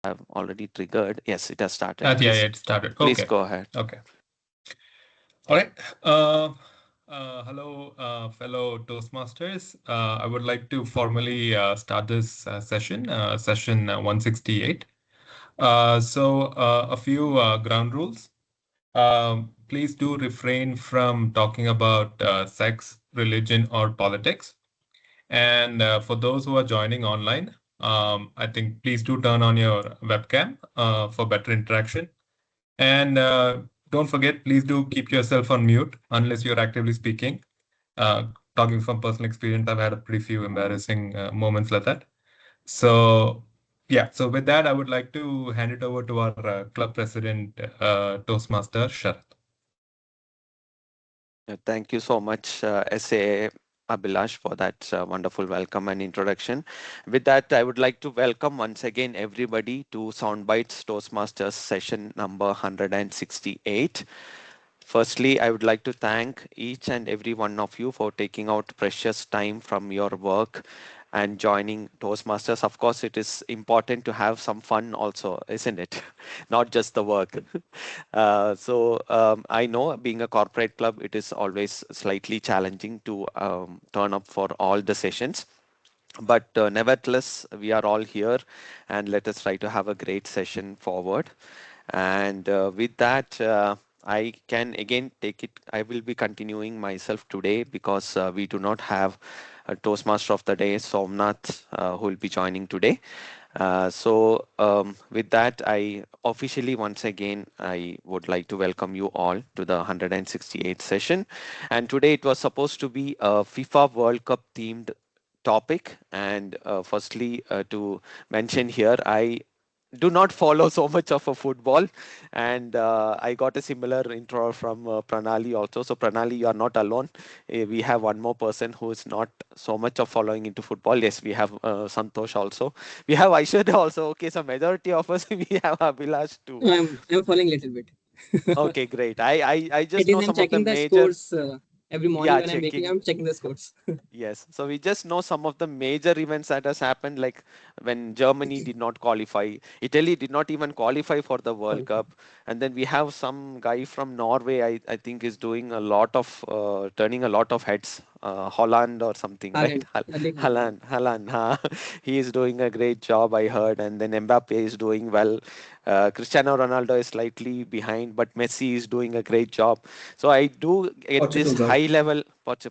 I've already triggered. Yes, it has started. Yeah, it started. Please Okay. go ahead. Okay. All right. Hello, fellow Toastmasters. I would like to formally start this session 168. A few ground rules. Please do refrain from talking about sex, religion, or politics. And for those who are joining online, I think please do turn on your webcam for better interaction. And don't forget, please do keep yourself on mute unless you're actively speaking. Uh, Talking from personal experience, I've had a pretty few embarrassing moments like that. So, yeah, so with that, I would like to hand it over to our club president, Toastmaster Sharath. Thank you so much, SA Abhilash, for that wonderful welcome and introduction. With that, I would like to welcome once again everybody to SoundBytes Toastmasters session number 168. Firstly, I would like to thank each and every one of you for taking out precious time from your work and joining Toastmasters. Of course, it is important to have some fun also, isn't it? Not just the work. I know being a corporate club, it is always slightly challenging to turn up for all the sessions. But nevertheless, we are all here and let us try to have a great session forward. And with that, I can again take it. I will be continuing myself today because we do not have a Toastmaster of the Day, Somnath, who will be joining today. With that, I officially once again I would like to welcome you all to the 168th session. And today it was supposed to be a FIFA World Cup themed topic. And firstly, to mention here, I do not follow so much of a football, and I got a similar intro from Pranali also. So Pranali, you are not alone. We have one more person who is not so much of following into football. Yes, we have Santosh also. We have Aishwarya also. Okay, so majority of us we have Abhilash too. No, I'm following a little bit. Okay, great. I It just is know I'm some of the checking the major. scores every morning Yeah, when I'm waking. checking. I'm checking the scores. Yes, so we just know some of the major events that has happened, like when Germany did not qualify, Italy did not even qualify for the World Qualify. Cup, and then we have some guy from Norway, I think is doing a lot of turning a lot of heads, Holland or something, right? Haaland, Erling Haaland. Haaland, huh? He is doing a great job, I heard, and then Mbappe is doing well. Cristiano Ronaldo is slightly behind, but Messi is doing a great job. So I do get this Portugal's high out. level.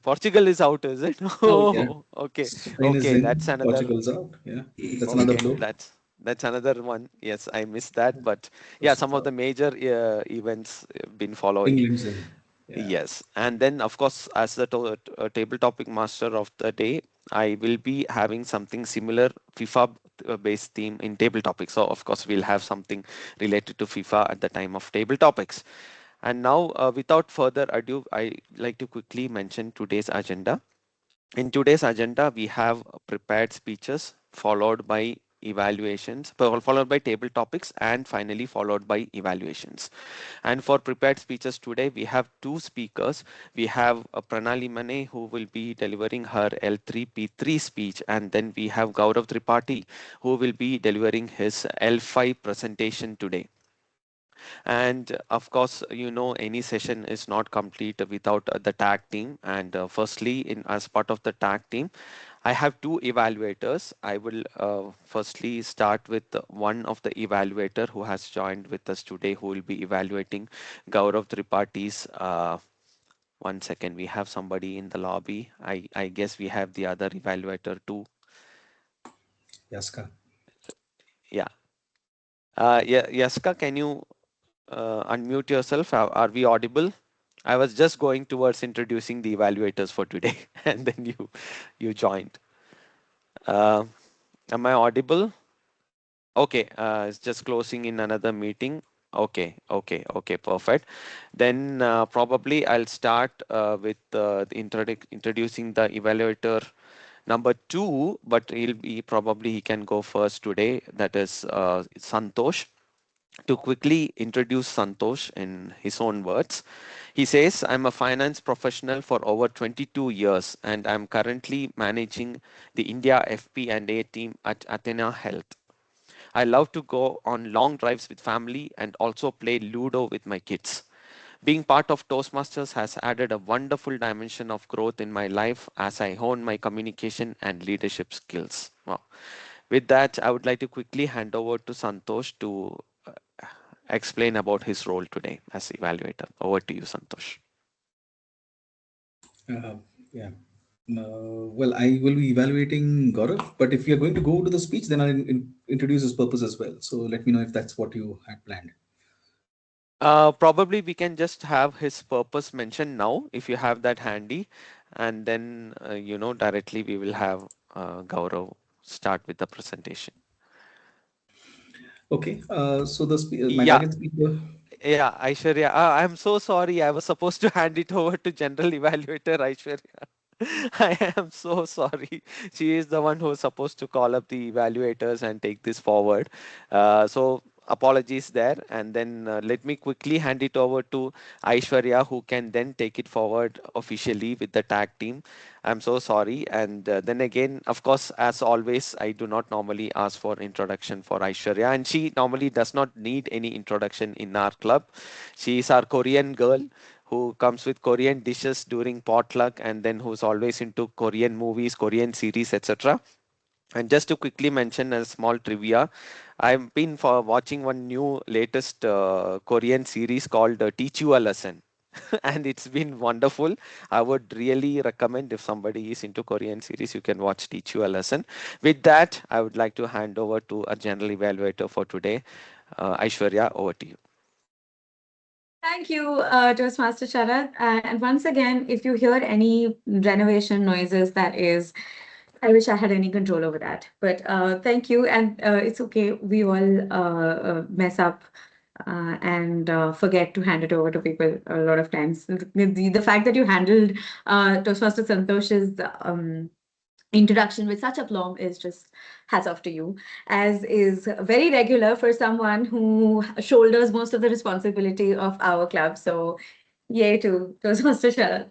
Portugal is out, is it? Out. Yeah. Oh, okay, Spain is okay. That's in. another. Portugal's out. Yeah. That's another Okay, blow. that's another one. Yes, I missed that, Yeah. but yeah, some Portugal's of the out. major events been following. England's in. Yeah. Yes, and then of course, as the table topic master of the day, I will be having something similar FIFA based theme in table topics. So of course, we'll have something related to FIFA at the time of table topics. And now, without further ado, I like to quickly mention today's agenda. In today's agenda, we have prepared speeches followed by evaluations, followed by table topics, and finally followed by evaluations. And for prepared speeches today, we have two speakers. We have Pranali Mane, who will be delivering her L3P3 speech, and then we have Gaurav Tripathi, who will be delivering his L5 presentation today. And of course, any session is not complete without the tag team. And firstly, in as part of the tag team, I have two evaluators. I will firstly start with one of the evaluator who has joined with us today, who will be evaluating Gaurav Tripathi's. One second, we have somebody in the lobby. I guess we have the other evaluator too. Yaska. Yeah. Yeah, Yaska, can you unmute yourself? Are we audible? I was just going towards introducing the evaluators for today, and then you joined. Uh, am I audible? Okay, it's just closing in another meeting. Okay, perfect. Then probably I'll start with introducing the evaluator number two, but he can go first today. That is Santosh. To quickly introduce Santosh in his own words, he says, I'm a finance professional for over 22 years and I'm currently managing the India FP&A team at Athena Health. I love to go on long drives with family and also play Ludo with my kids. Being part of Toastmasters has added a wonderful dimension of growth in my life as I hone my communication and leadership skills. Wow. With that, I would like to quickly hand over to Santosh to explain about his role today as evaluator. Over to you, Santosh. Uh, yeah. Well, I will be evaluating Gaurav, but if you're going to go to the speech, then I'll introduce his purpose as well. So let me know if that's what you had planned. Probably we can just have his purpose mentioned now if you have that handy, and then directly we will have Gaurav start with the presentation. Okay. So my Yeah, target speaker. yeah, Aishwarya. I'm so sorry. I was supposed to hand it over to General Evaluator Aishwarya. I am so sorry. She is the one who's supposed to call up the evaluators and take this forward. So apologies there. And then let me quickly hand it over to Aishwarya, who can then take it forward officially with the tag team. I'm so sorry. And then again, of course, as always, I do not normally ask for introduction for Aishwarya, and she normally does not need any introduction in our club. She is our Korean girl who comes with Korean dishes during potluck, and then who's always into Korean movies, Korean series, etc. And just to quickly mention a small trivia, I've been for watching one new latest Korean series called Teach You a Lesson. And it's been wonderful. I would really recommend if somebody is into Korean series, you can watch Teach You a Lesson. With that, I would like to hand over to a general evaluator for today. Aishwarya, over to you. Thank you, Toastmaster Sharad. And once again, if you hear any renovation noises, that is, I wish I had any control over that. But thank you, and it's okay. We all mess up and forget to hand it over to people a lot of times. The fact that you handled Toastmaster Santosh's introduction with such aplomb is just hats off to you, as is very regular for someone who shoulders most of the responsibility of our club. So yay to Toastmaster Sharad.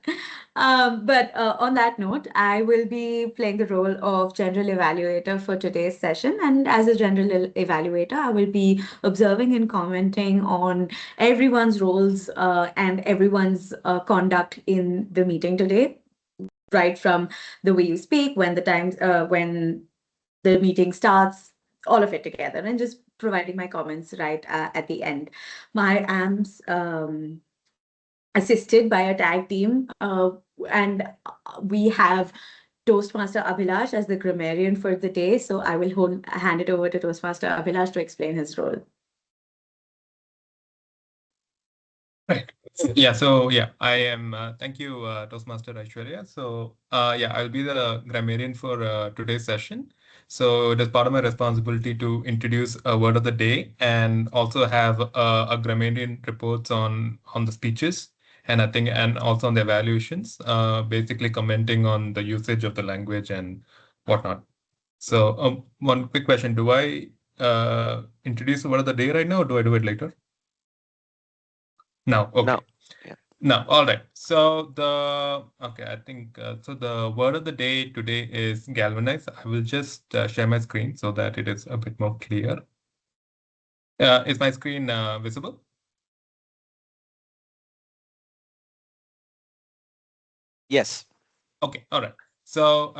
But on that note, I will be playing the role of general evaluator for today's session. And as a general evaluator, I will be observing and commenting on everyone's roles and everyone's conduct in the meeting today, right from the way you speak, when the meeting starts, all of it together, and just providing my comments right at the end. My AMS assisted by a tag team, and we have Toastmaster Abhilash as the grammarian for the day. So I will hand it over to Toastmaster Abhilash to explain his role. Right. Yeah. So yeah, I am. Thank you, Toastmaster Aishwarya. So yeah, I'll be the grammarian for today's session. So it is part of my responsibility to introduce a word of the day and also have a grammarian reports on the speeches and I think and also on the evaluations. Basically commenting on the usage of the language and whatnot. So one quick question: do I introduce the word of the day right now, or do I do it later? Now, okay. Now, yeah. Now, all right. So I think so. The word of the day today is galvanize. I will just share my screen so that it is a bit more clear. Is my screen visible? Yes. Okay. All right. So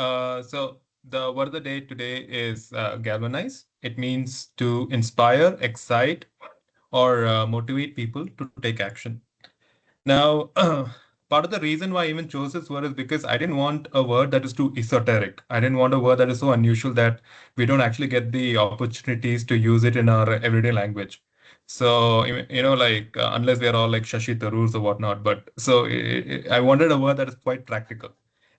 the word of the day today is galvanize. It means to inspire, excite, or motivate people to take action. Now, part of the reason why I even chose this word is because I didn't want a word that is too esoteric. I didn't want a word that is so unusual that we don't actually get the opportunities to use it in our everyday language. So, like unless we are all like Shashi Tharoors or whatnot. But so I wanted a word that is quite practical.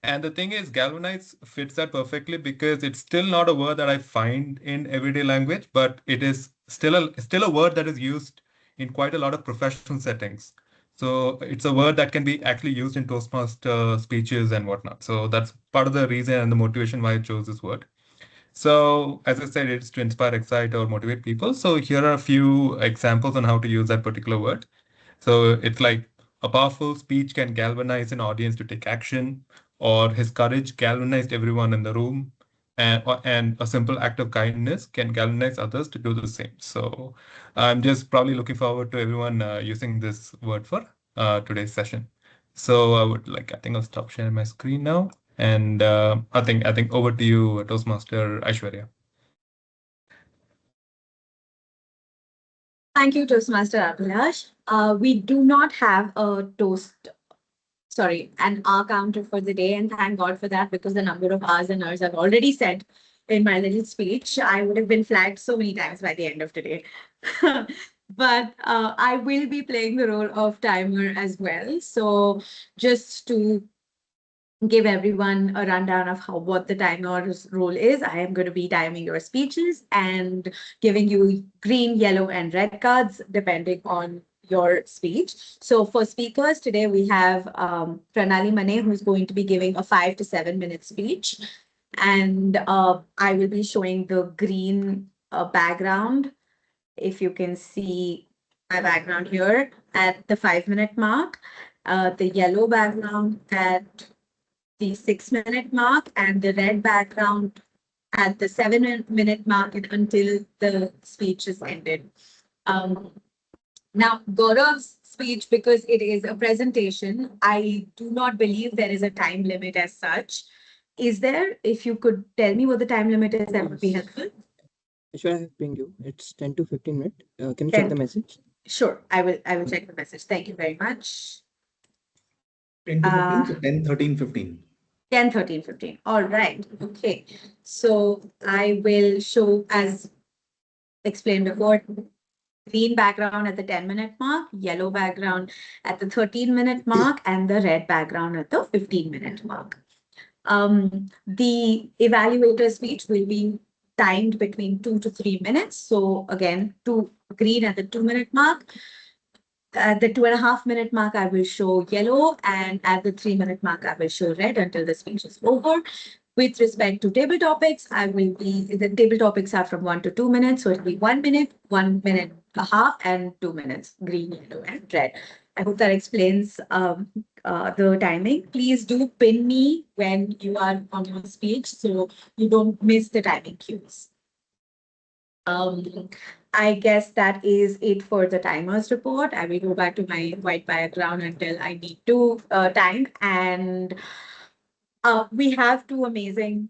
And the thing is, galvanize fits that perfectly because it's still not a word that I find in everyday language, but it is still a word that is used in quite a lot of professional settings. So it's a word that can be actually used in Toastmaster speeches and whatnot. So that's part of the reason and the motivation why I chose this word. So as I said, it's to inspire, excite, or motivate people. So here are a few examples on how to use that particular word. So it's like a powerful speech can galvanize an audience to take action, or his courage galvanized everyone in the room. and a simple act of kindness can galvanize others to do the same. So I'm just probably looking forward to everyone using this word for today's session. So I think I'll stop sharing my screen now. And I think over to you, Toastmaster Aishwarya. Thank you, Toastmaster Abhilash. We do not have a an hour counter for the day, and thank God for that because the number of hours and hours I've already said in my little speech, I would have been flagged so many times by the end of today. But I will be playing the role of timer as well. So just to give everyone a rundown of how what the timer's role is. I am going to be timing your speeches and giving you green, yellow, and red cards depending on your speech. So for speakers today, we have Pranali Mane, who's going to be giving a 5 to 7 minute speech, and I will be showing the green background. If you can see my background here at the 5 minute mark, the yellow background at the 6 minute mark and the red background at the 7 minute mark and until the speech is ended. Um, Now, Gaurav's speech, because it is a presentation, I do not believe there is a time limit as such. Is there? If you could tell me what the time limit is, that would be helpful. Sure, I have pinged you. It's 10 to 15 minutes. Can you check 10. the message? Sure, I will check the message. Thank you very much. 10 to 15, so Uh, 10, 13, 15. 10, 13, 15. All right. Okay. So I will show, as explained before, green background at the 10 minute mark, yellow background at the 13 minute mark, and the red background at the 15 minute mark. The evaluator speech will be timed between 2 to 3 minutes. So again, green at the 2 minute mark. At the 2.5 minute mark, I will show yellow, and at the 3 minute mark, I will show red until the speech is over. With respect to table topics, the table topics are from 1 to 2 minutes. So it'll be 1 minute, 1 minute and a half, and 2 minutes, green, yellow, and red. I hope that explains the timing. Please do pin me when you are on your speech so you don't miss the timing cues. Um, I guess that is it for the timers report. I will go back to my white background until I need to time. And we have two amazing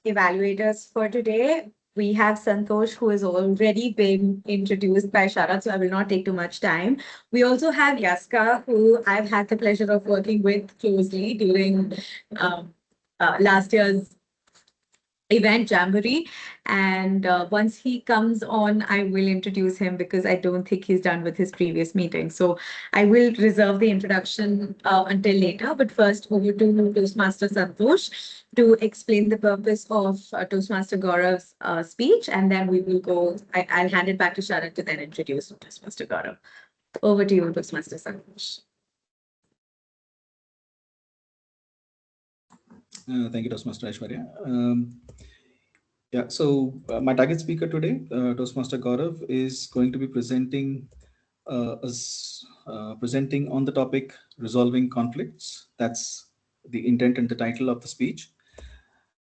evaluators for today. We have Santosh, who has already been introduced by Sharat, so I will not take too much time. We also have Yaska, who I've had the pleasure of working with closely during last year's event Jamboree. And once he comes on, I will introduce him because I don't think he's done with his previous meeting. So I will reserve the introduction until later. But first, over to Toastmaster Santosh to explain the purpose of Toastmaster Gaurav's speech. And then we will go, I'll hand it back to Sharat to then introduce Toastmaster Gaurav. Over to you, Toastmaster Santosh. Thank you, Toastmaster Aishwarya. Yeah, so my target speaker today, Toastmaster Gaurav, is going to be presenting on the topic resolving conflicts. That's the intent and the title of the speech.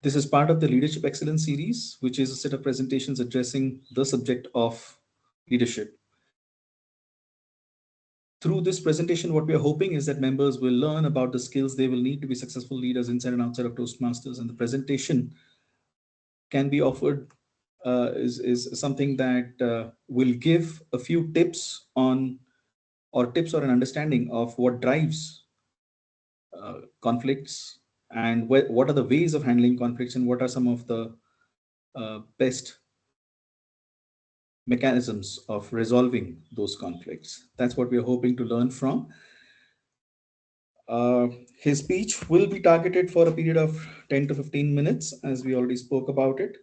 This is part of the Leadership Excellence series, which is a set of presentations addressing the subject of leadership. Through this presentation, what we are hoping is that members will learn about the skills they will need to be successful leaders inside and outside of Toastmasters. And the presentation can be offered is something that will give a few tips on or tips or an understanding of what drives conflicts and what are the ways of handling conflicts and what are some of the best mechanisms of resolving those conflicts. That's what we're hoping to learn from. His speech will be targeted for a period of 10 to 15 minutes, as we already spoke about it.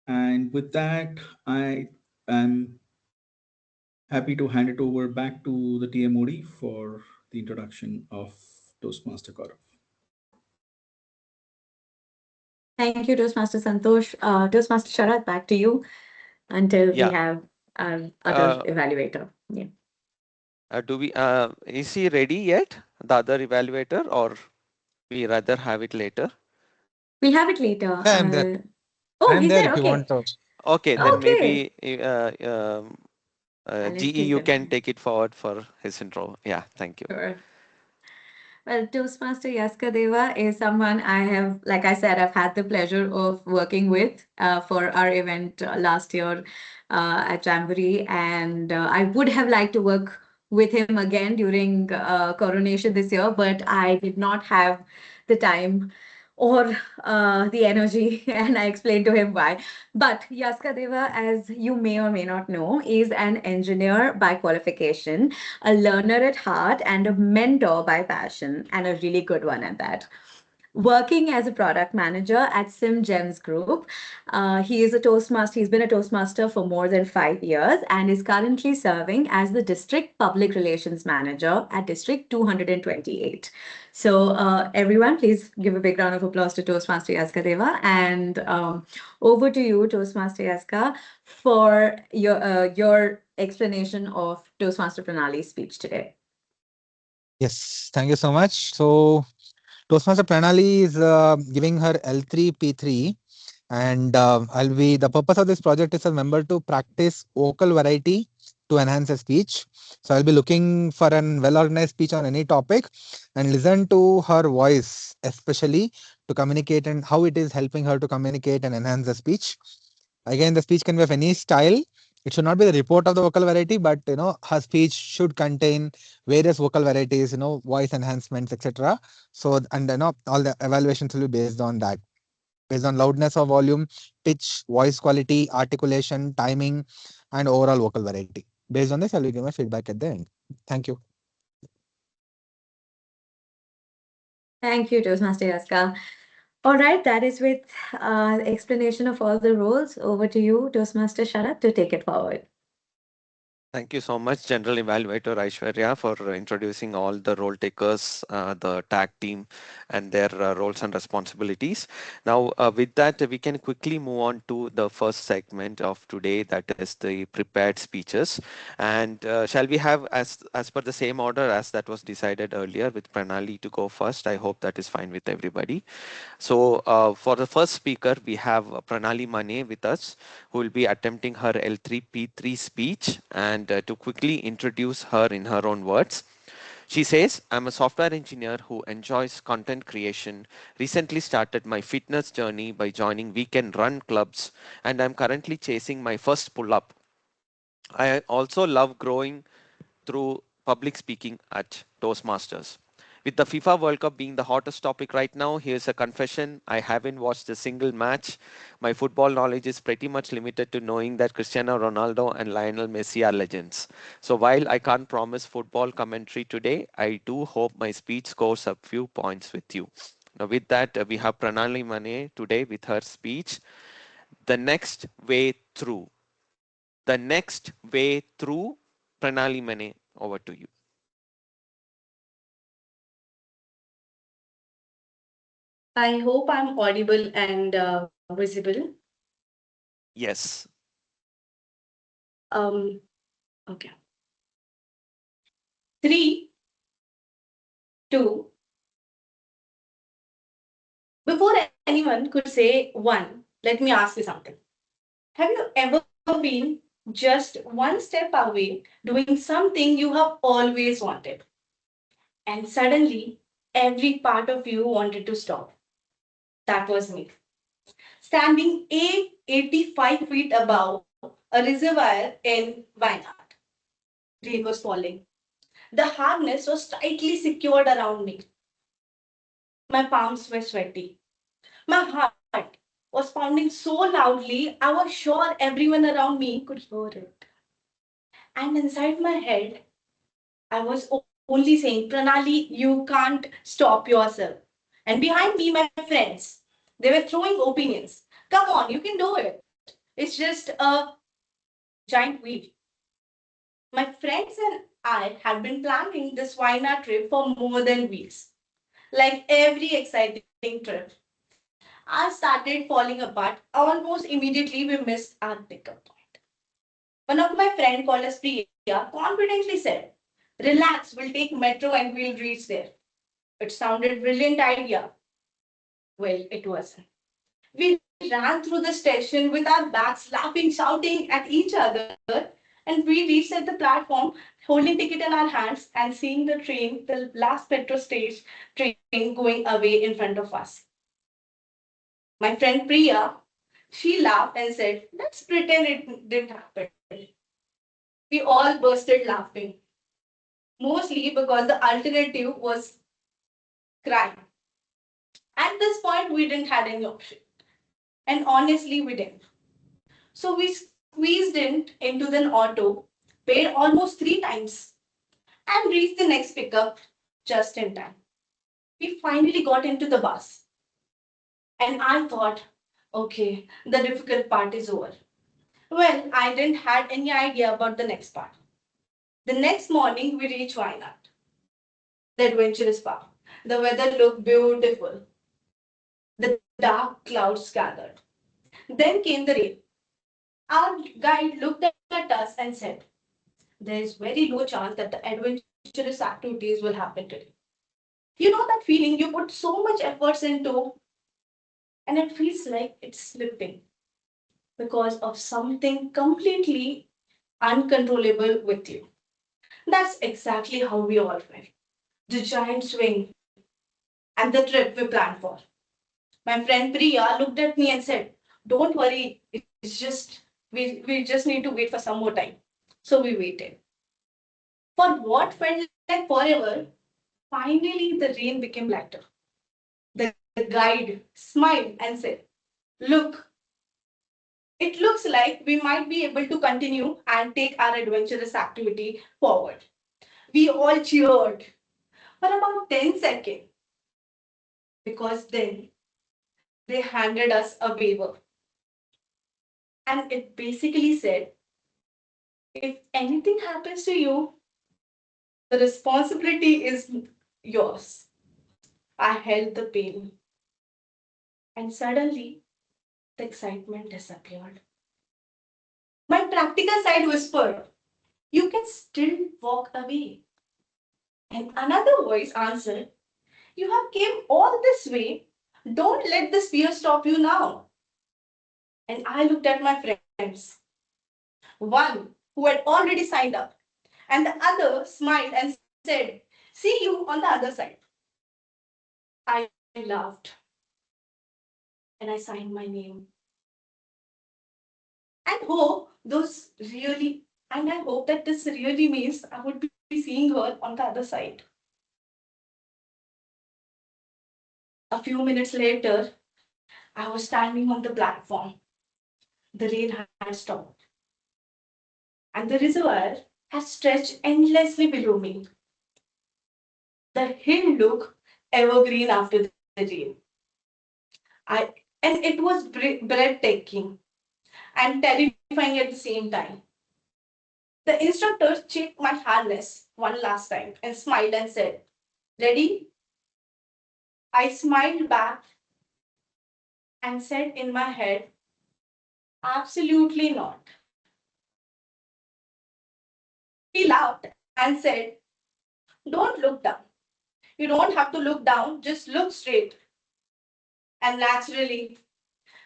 And with that, I am happy to hand it over back to the TMOD for the introduction of Toastmaster Gaurav. Thank you, Toastmaster Santosh. Toastmaster Sharat, back to you until we Yeah. have other Uh, evaluator. Yeah. Is he ready yet, the other evaluator, or we rather have it later? We'll have it later. Yeah, I'm there. Oh, I'm he's there there. if you Okay. want to. Okay, Yeah. then Okay. maybe Let's GE, take you him. can take it forward for his intro. Yeah, thank you. Sure. Well, Toastmaster Yaska Deva is someone I have, like I said, I've had the pleasure of working with for our event last year at Jamboree. And I would have liked to work with him again during coronation this year, but I did not have the time or the energy, and I explained to him why. But Yaska Deva, as you may or may not know, is an engineer by qualification, a learner at heart, and a mentor by passion, and a really good one at that. Working as a product manager at SimGems Group, he is a Toastmaster. He's been a Toastmaster for more than 5 years and is currently serving as the District Public Relations Manager at District 228. So, everyone, please give a big round of applause to Toastmaster Yaska Deva. And over to you, Toastmaster Yaska, for your explanation of Toastmaster Pranali's speech today. Yes, thank you so much. So Toastmaster Pranali is giving her L3 P3, and I'll be the purpose of this project is a member to practice vocal variety to enhance a speech. So I'll be looking for an well organized speech on any topic and listen to her voice, especially to communicate and how it is helping her to communicate and enhance the speech. Again, the speech can be of any style. It should not be the report of the vocal variety, but her speech should contain various vocal varieties, voice enhancements, etc. So, and all the evaluations will be based on that, based on loudness or volume, pitch, voice quality, articulation, timing, and overall vocal variety. Based on this, I will give my feedback at the end. Thank you. Thank you, Toastmaster Yaska. All right, that is with explanation of all the roles. Over to you, Toastmaster Sharat, to take it forward. Thank you so much, General Evaluator Aishwarya, for introducing all the role takers, the tag team, and their roles and responsibilities. Now, with that, we can quickly move on to the first segment of today, that is the prepared speeches. And shall we have, as per the same order as that was decided earlier, with Pranali to go first? I hope that is fine with everybody. So, for the first speaker, we have Pranali Mane with us, who will be attempting her L3P3 speech. And to quickly introduce her in her own words, she says, I'm a software engineer who enjoys content creation, recently started my fitness journey by joining weekend run clubs, and I'm currently chasing my first pull up. I also love growing through public speaking at Toastmasters. With the FIFA World Cup being the hottest topic right now, here's a confession. I haven't watched a single match. My football knowledge is pretty much limited to knowing that Cristiano Ronaldo and Lionel Messi are legends. So while I can't promise football commentary today, I do hope my speech scores a few points with you. Now, with that, we have Pranali Mane today with her speech, The Next Way Through. The Next Way Through. Pranali Mane, over to you. I hope I'm audible and visible. Yes. Um, okay. Three, two. Before anyone could say one, let me ask you something. Have you ever been just one step away doing something you have always wanted, and suddenly every part of you wanted to stop? That was me. Standing 85 feet above a reservoir in Wayanad. Rain was falling. The harness was tightly secured around me. My palms were sweaty. My heart was pounding so loudly, I was sure everyone around me could hear it. And inside my head, I was only saying, Pranali, you can't stop yourself. And behind me, my friends, they were throwing opinions. Come on, you can do it. It's just a giant wheel. My friends and I had been planning this Waina trip for more than weeks. Like every exciting trip, I started falling apart. Almost immediately, we missed our pickup point. One of my friends called us Priya confidently said, Relax, we'll take metro and we'll reach there. It sounded brilliant idea. Well, it wasn't. We ran through the station with our bags, laughing, shouting at each other, and we reached at the platform holding ticket in our hands and seeing the train, the last metro stage train going away in front of us. My friend Priya, she laughed and said, "Let's pretend it didn't happen." We all bursted laughing, mostly because the alternative was crying. At this point, we didn't have any option. And honestly, we didn't. So we squeezed into the auto, paid almost 3 times, and reached the next pickup just in time. We finally got into the bus. And I thought, okay, the difficult part is over. Well, I didn't have any idea about the next part. The next morning, we reached Wayanad, the adventurous park. The weather looked beautiful. The dark clouds gathered. Then came the rain. Our guide looked at us and said, "There is very low chance that the adventurous activities will happen today." You know that feeling you put so much efforts into and it feels like it's slipping because of something completely uncontrollable with you. That's exactly how we all felt. The giant swing and the trip we planned for. My friend Priya looked at me and said, "Don't worry, it's just we just need to wait for some more time." So we waited. For what felt like forever, finally the rain became lighter. The guide smiled and said, "Look, it looks like we might be able to continue and take our adventurous activity forward." We all cheered for about 10 seconds because then they handed us a waiver. And it basically said, "If anything happens to you, the responsibility is yours." I held the pain, and suddenly the excitement disappeared. My practical side whispered, "You can still walk away." And another voice answered, "You have came all this way. Don't let this fear stop you now." And I looked at my friends, one who had already signed up, and the other smiled and said, "See you on the other side." I laughed and I signed my name and hope that this really means I would be seeing her on the other side. A few minutes later, I was standing on the platform. The rain had stopped, and the reservoir had stretched endlessly below me. The hill looked evergreen after the rain. And it was breathtaking and terrifying at the same time. The instructor checked my harness one last time and smiled and said, "Ready?" I smiled back and said in my head, "Absolutely not." He laughed and said, "Don't look down. You don't have to look down, just look straight." And naturally,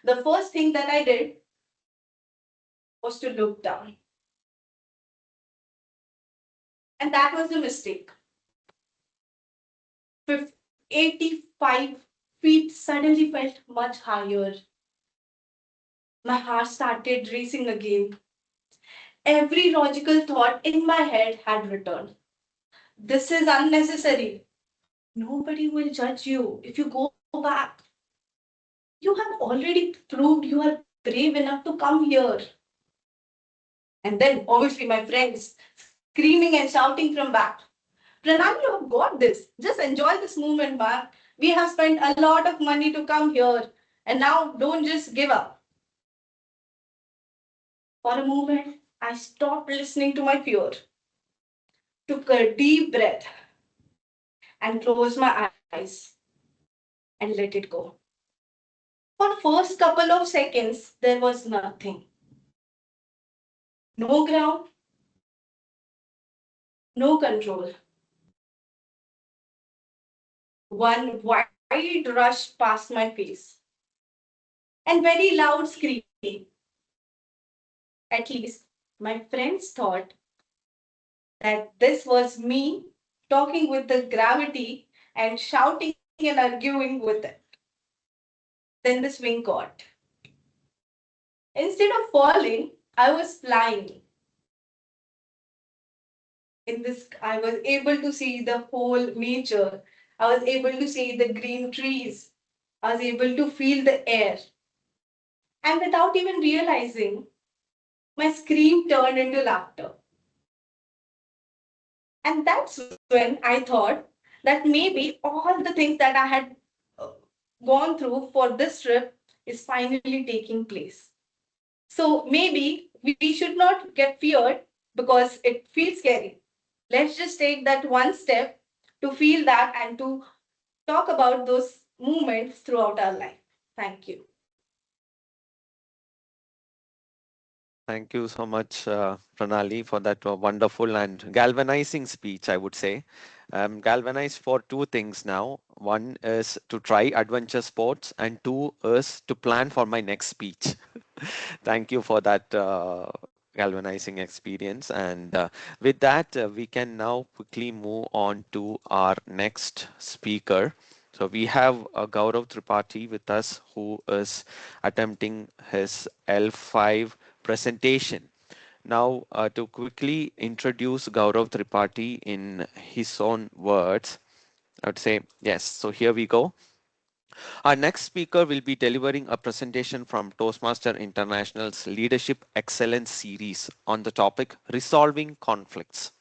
the first thing that I did was to look down. And that was the mistake. 85 feet suddenly felt much higher. My heart started racing again. Every logical thought in my head had returned. This is unnecessary. Nobody will judge you if you go back. You have already proved you are brave enough to come here. And then, obviously, my friends screaming and shouting from back, "Pranam, you have got this. Just enjoy this moment, man. We have spent a lot of money to come here. And now don't just give up." For a moment, I stopped listening to my fear, took a deep breath, and closed my eyes and let it go. For first couple of seconds, there was nothing. No ground, no control. One wide rush past my face. and very loud screaming. At least my friends thought that this was me talking with the gravity and shouting and arguing with it. Then the swing caught. Instead of falling, I was flying. In this, I was able to see the whole nature. I was able to see the green trees. I was able to feel the air. And without even realizing, my scream turned into laughter. And that's when I thought that maybe all the things that I had uh, gone through for this trip is finally taking place. So maybe we should not get feared because it feels scary. Let's just take that one step to feel that and to talk about those moments throughout our life. Thank you. Thank you so much, Pranali, for that wonderful and galvanizing speech, I would say. Galvanized for two things now. One is to try adventure sports, and two is to plan for my next speech. Thank you for that galvanizing experience. And with that, we can now quickly move on to our next speaker. So we have Gaurav Tripathi with us, who is attempting his L5 presentation. Now, to quickly introduce Gaurav Tripathi in his own words, I would say, yes, so here we go. Our next speaker will be delivering a presentation from Toastmaster International's Leadership Excellence series on the topic Resolving Conflicts.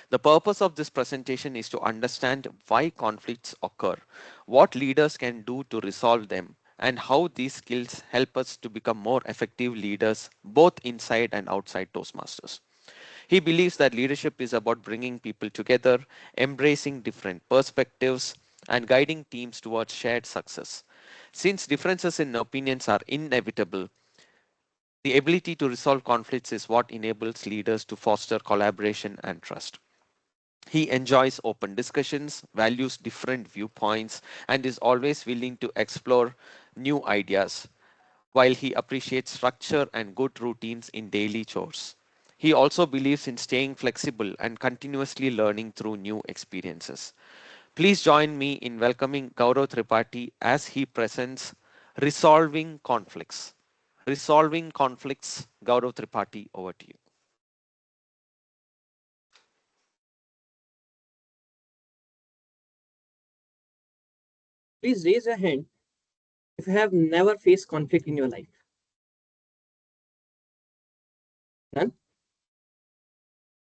The purpose of this presentation is to understand why conflicts occur, what leaders can do to resolve them, and how these skills help us to become more effective leaders both inside and outside Toastmasters. He believes that leadership is about bringing people together, embracing different perspectives, and guiding teams towards shared success. Since differences in opinions are inevitable, the ability to resolve conflicts is what enables leaders to foster collaboration and trust. He enjoys open discussions, values different viewpoints, and is always willing to explore new ideas, while he appreciates structure and good routines in daily chores. He also believes in staying flexible and continuously learning through new experiences. Please join me in welcoming Gaurav Tripathi as he presents Resolving Conflicts. Resolving Conflicts, Gaurav Tripathi, over to you. Please raise your hand if you have never faced conflict in your life. None?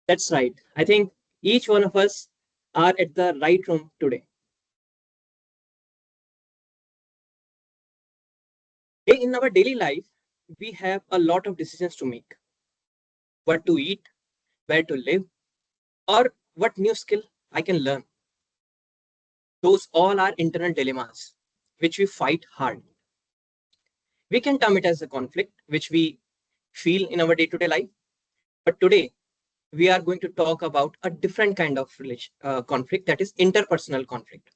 That's right. I think each one of us are at the right room today. In our daily life, we have a lot of decisions to make. What to eat, where to live, or what new skill I can learn. Those all are internal dilemmas, which we fight hard. We can term it as a conflict, which we feel in our day-to-day life. But today, we are going to talk about a different kind of conflict, that is interpersonal conflict.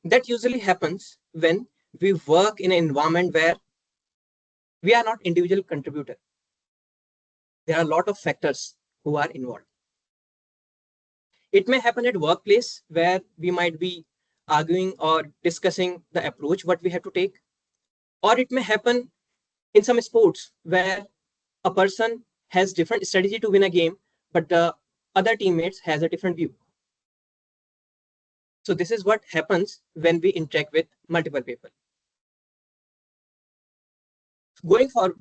That usually happens when we work in an environment where we are not individual contributor. There are a lot of factors who are involved. It may happen at workplace where we might be arguing or discussing the approach what we have to take, or it may happen in some sports where a person has different strategy to win a game, but the other teammates has a different view. So this is what happens when we interact with multiple people.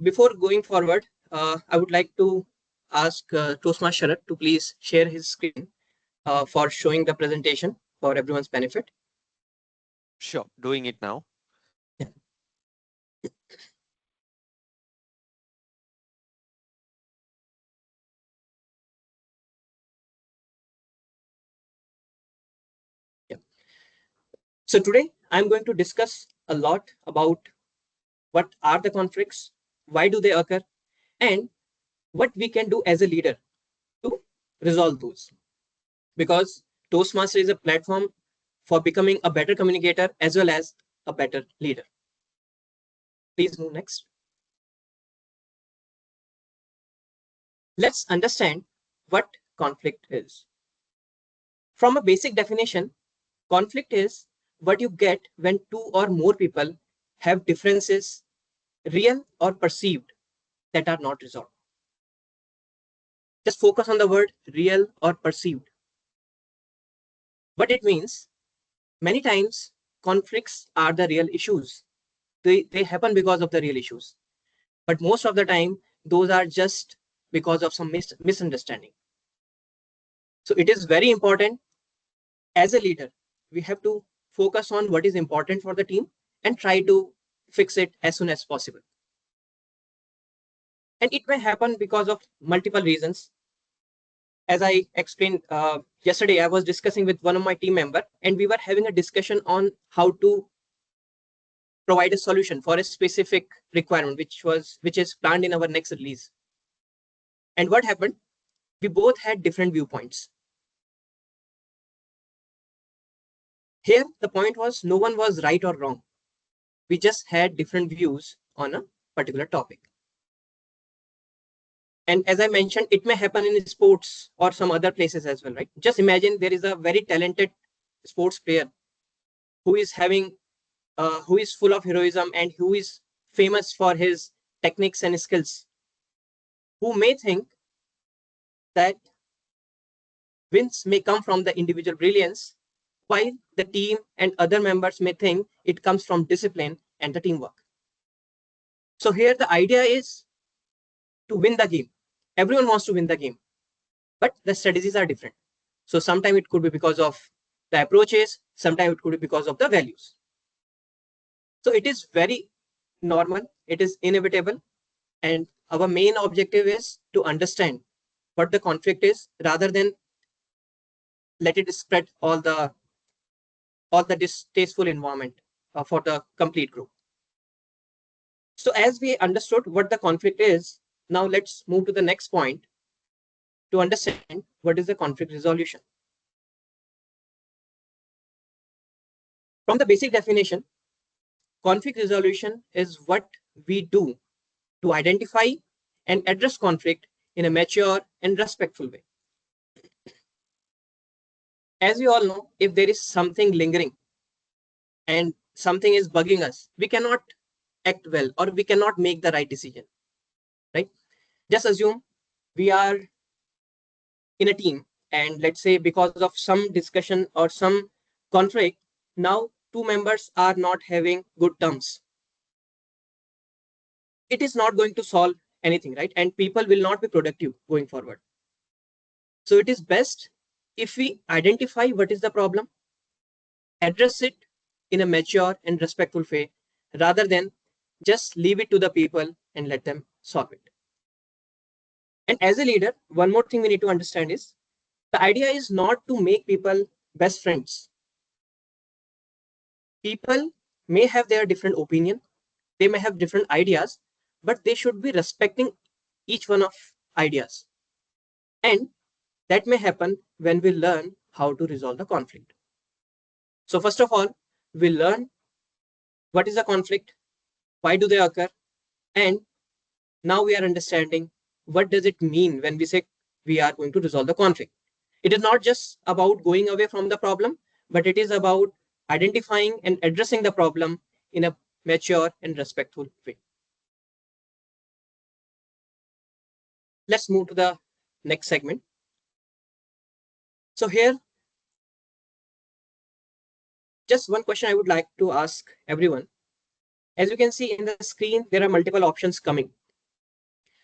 Before going forward, I would like to ask Toastmaster Sharat to please share his screen for showing the presentation for everyone's benefit. Sure, doing it now. Yeah. Yeah. So today I'm going to discuss a lot about what are the conflicts, why do they occur, and what we can do as a leader to resolve those. Because Toastmaster is a platform for becoming a better communicator as well as a better leader. Please move next. Let's understand what conflict is. From a basic definition, conflict is what you get when two or more people have differences, real or perceived, that are not resolved. Just focus on the word real or perceived. What it means, many times conflicts are the real issues. They happen because of the real issues. But most of the time, those are just because of some misunderstanding. So it is very important as a leader, we have to focus on what is important for the team and try to fix it as soon as possible. And it may happen because of multiple reasons. As I explained yesterday, I was discussing with one of my team member, and we were having a discussion on how to provide a solution for a specific requirement, which is planned in our next release. And what happened? We both had different viewpoints. Here, the point was no one was right or wrong. We just had different views on a particular topic. And as I mentioned, it may happen in sports or some other places as well, right? Just imagine there is a very talented sports player who is who is full of heroism and who is famous for his techniques and skills, who may think that wins may come from the individual brilliance, while the team and other members may think it comes from discipline and the teamwork. So here the idea is to win the game. Everyone wants to win the game, but the strategies are different. So sometimes it could be because of the approaches, sometimes it could be because of the values. So it is very normal, it is inevitable, and our main objective is to understand what the conflict is rather than let it spread all the distasteful environment for the complete group. So as we understood what the conflict is, now let's move to the next point to understand what is the conflict resolution. From the basic definition, conflict resolution is what we do to identify and address conflict in a mature and respectful way. As we all know, if there is something lingering and something is bugging us, we cannot act well or we cannot make the right decision, right? Just assume we are in a team, and let's say because of some discussion or some conflict, now two members are not having good terms. It is not going to solve anything, right? And people will not be productive going forward. So it is best if we identify what is the problem, address it in a mature and respectful way, rather than just leave it to the people and let them solve it. And as a leader, one more thing we need to understand is the idea is not to make people best friends. People may have their different opinion, they may have different ideas, but they should be respecting each one of ideas. And that may happen when we learn how to resolve the conflict. So first of all, we learn what is a conflict, why do they occur, and now we are understanding what does it mean when we say we are going to resolve the conflict. It is not just about going away from the problem, but it is about identifying and addressing the problem in a mature and respectful way. Let's move to the next segment. So here, just one question I would like to ask everyone. As you can see in the screen, there are multiple options coming.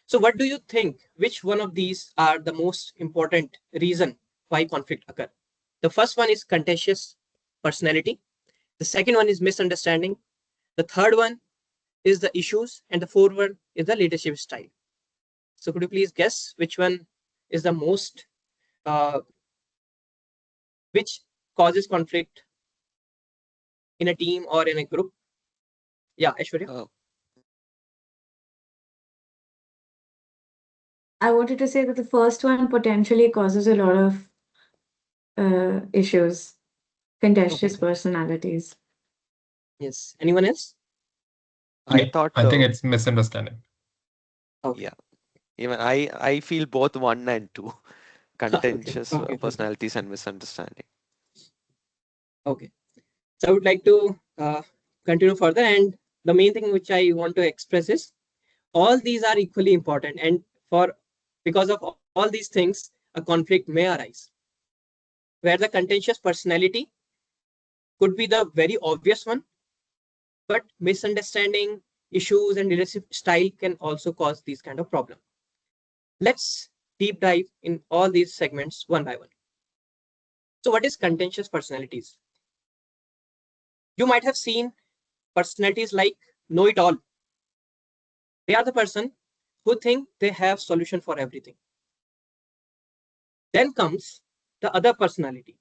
So what do you think, which one of these are the most important reason why conflict occur? The first one is contentious personality. The second one is misunderstanding. The third one is the issues. And the fourth one is the leadership style. So could you please guess which one is the most, which causes conflict in a team or in a group? Yeah, Aishwarya. I wanted to say that the first one potentially causes a lot of issues, contentious Okay. personalities. Yes. Anyone else? I thought, I think it's misunderstanding. Okay. yeah, even I feel both one and two, Okay. contentious Okay. personalities and misunderstanding. Okay. So I would like to continue further, and the main thing which I want to express is all these are equally important, and for because of all these things, a conflict may arise where the contentious personality could be the very obvious one, but misunderstanding, issues, and leadership style can also cause these kind of problem. Let's deep dive in all these segments one by one. So, what is contentious personalities? You might have seen personalities like know it all. They are the person who think they have solution for everything. Then comes the other personality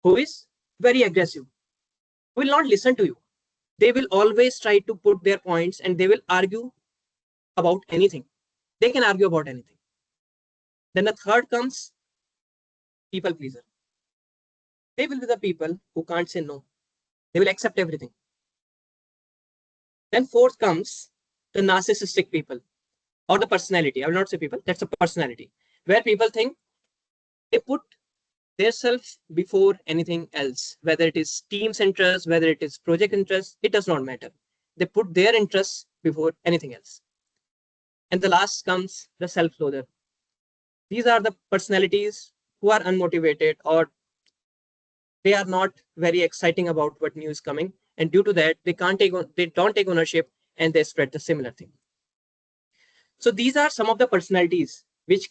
who is very aggressive, will not listen to you. They will always try to put their points and they will argue about anything. They can argue about anything. Then the third comes people pleaser. They will be the people who can't say no. They will accept everything. Then fourth comes the narcissistic people or the personality. I will not say people, that's a personality. Where people think they put their self before anything else, whether it is team's interest, whether it is project interest, it does not matter. They put their interests before anything else. And the last comes the self-loather. These are the personalities who are unmotivated or they are not very exciting about what new is coming, and due to that they don't take ownership and they spread the similar thing. So these are some of the personalities which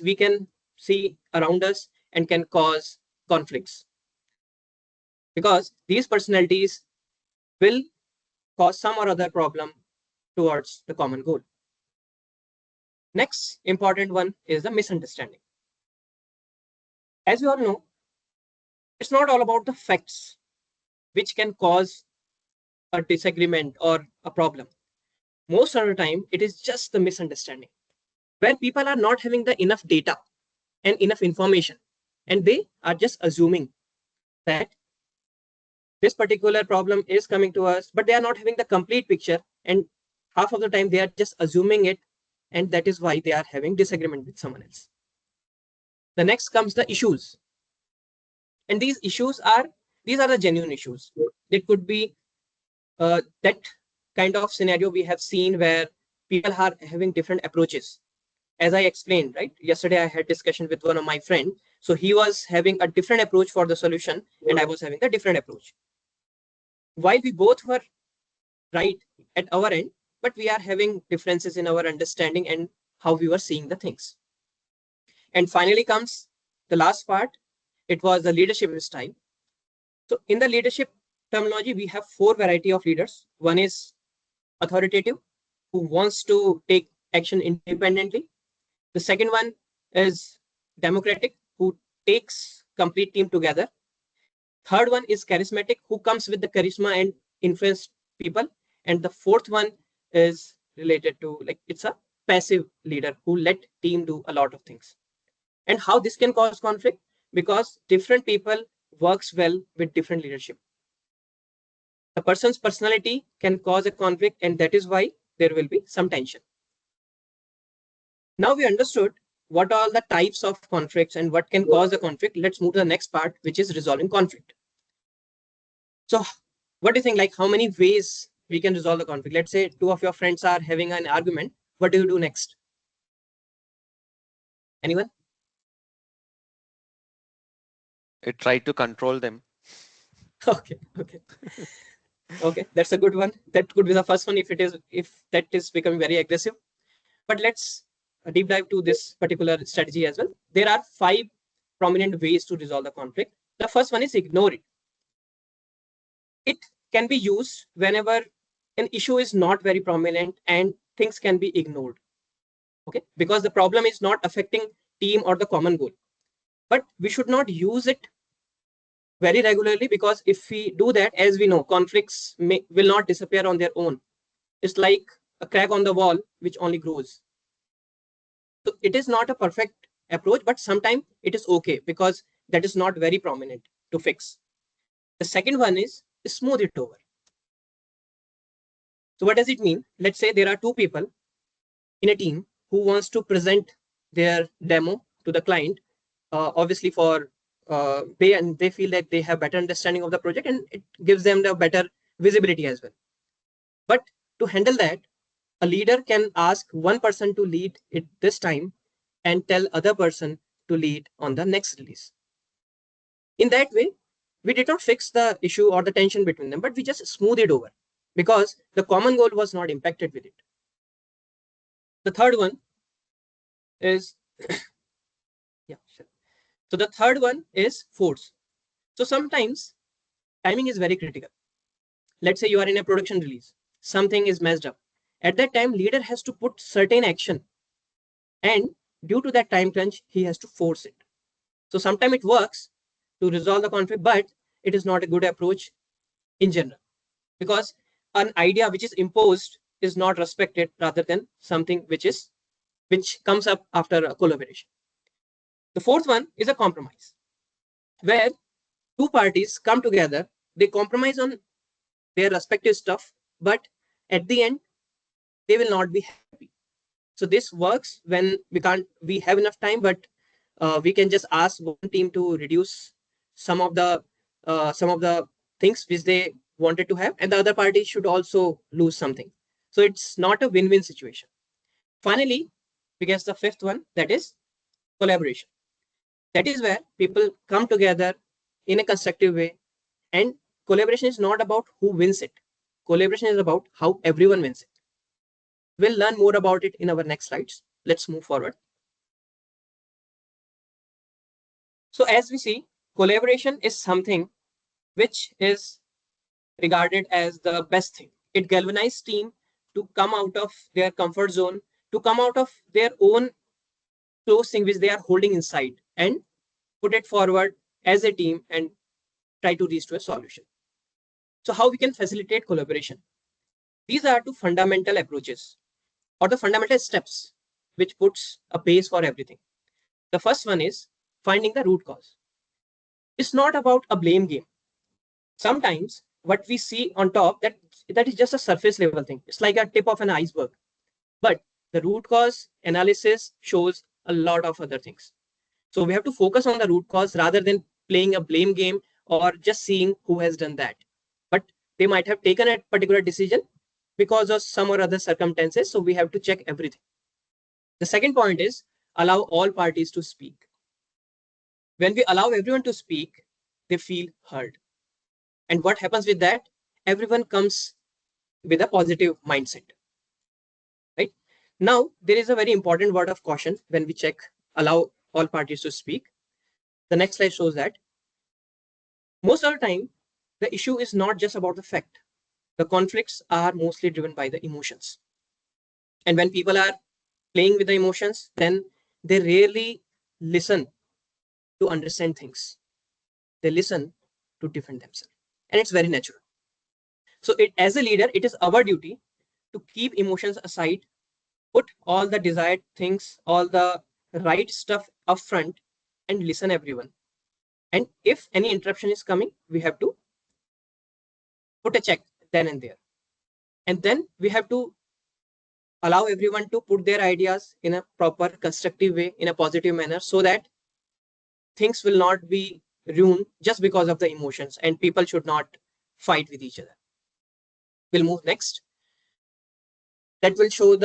we can see around us and can cause conflicts, because these personalities will cause some or other problem towards the common goal. Next important one is the misunderstanding. As you all know, it's not all about the facts which can cause a disagreement or a problem. Most of the time, it is just the misunderstanding where people are not having the enough data and enough information, and they are just assuming that this particular problem is coming to us, but they are not having the complete picture, and half of the time they are just assuming it, and that is why they are having disagreement with someone else. The next comes the issues, and these are the genuine issues. It could be that kind of scenario we have seen where people are having different approaches. As I explained, right, yesterday I had discussion with one of my friend, so he was having a different approach for the solution and I was having a different approach. While we both were right at our end, but we are having differences in our understanding and how we were seeing the things. And finally comes the last part. It was the leadership style. So in the leadership terminology, we have four variety of leaders. One is authoritative, who wants to take action independently. The second one is democratic, who takes complete team together. Third one is charismatic, who comes with the charisma and influence people. And the fourth one is related to, like, it's a passive leader who let team do a lot of things. And how this can cause conflict? Because different people works well with different leadership. A person's personality can cause a conflict, and that is why there will be some tension. Now we understood what are all the types of conflicts and what can cause a conflict. Let's move to the next part, which is resolving conflict. So what do you think, like how many ways we can resolve the conflict? Let's say two of your friends are having an argument. What do you do next? Anyone? It try to control them. Okay, okay. Okay, that's a good one. That could be the first one if that is becoming very aggressive. But let's deep dive to this particular strategy as well. There are 5 prominent ways to resolve the conflict. The first one is ignore it. It can be used whenever an issue is not very prominent and things can be ignored. Okay, because the problem is not affecting team or the common goal. But we should not use it very regularly, because if we do that, as we know, conflicts will not disappear on their own. It's like a crack on the wall which only grows. So it is not a perfect approach, but sometimes it is okay because that is not very prominent to fix. The second one is smooth it over. So what does it mean? Let's say there are two people in a team who wants to present their demo to the client, obviously for they feel that they have better understanding of the project and it gives them the better visibility as well. But to handle that, a leader can ask one person to lead it this time and tell other person to lead on the next release. In that way, we did not fix the issue or the tension between them, but we just smooth it over because the common goal was not impacted with it. The third one is yeah, sure. So the third one is force. So sometimes timing is very critical. Let's say you are in a production release, something is messed up. At that time, leader has to put certain action, and due to that time crunch, he has to force it. So sometimes it works to resolve the conflict, but it is not a good approach in general because an idea which is imposed is not respected rather than something which comes up after a collaboration. The fourth one is a compromise where two parties come together, they compromise on their respective stuff, but at the end, they will not be happy. So this works when we have enough time, but we can just ask one team to reduce some of the things which they wanted to have, and the other party should also lose something. So it's not a win-win situation. Finally, we get the fifth one, that is collaboration. That is where people come together in a constructive way, and collaboration is not about who wins it. Collaboration is about how everyone wins it. We'll learn more about it in our next slides. Let's move forward. So as we see, collaboration is something which is regarded as the best thing. It galvanizes team to come out of their comfort zone, to come out of their own close thing which they are holding inside and put it forward as a team and try to reach to a solution. So how we can facilitate collaboration? These are two fundamental approaches or the fundamental steps which puts a base for everything. The first one is finding the root cause. It's not about a blame game. Sometimes what we see on top, that is just a surface level thing. It's like a tip of an iceberg. But the root cause analysis shows a lot of other things. So we have to focus on the root cause rather than playing a blame game or just seeing who has done that. But they might have taken a particular decision because of some or other circumstances. So we have to check everything. The second point is allow all parties to speak. When we allow everyone to speak, they feel heard. And what happens with that? Everyone comes with a positive mindset. Right? Now, there is a very important word of caution when we check allow all parties to speak. The next slide shows that most of the time, the issue is not just about the fact. The conflicts are mostly driven by the emotions. And when people are playing with the emotions, then they rarely listen to understand things. They listen to defend themselves. And it's very natural. So as a leader, it is our duty to keep emotions aside, put all the desired things, all the right stuff up front and listen everyone. And if any interruption is coming, we have to put a check then and there. And then we have to allow everyone to put their ideas in a proper constructive way, in a positive manner, so that things will not be ruined just because of the emotions and people should not fight with each other. We'll move next. That will show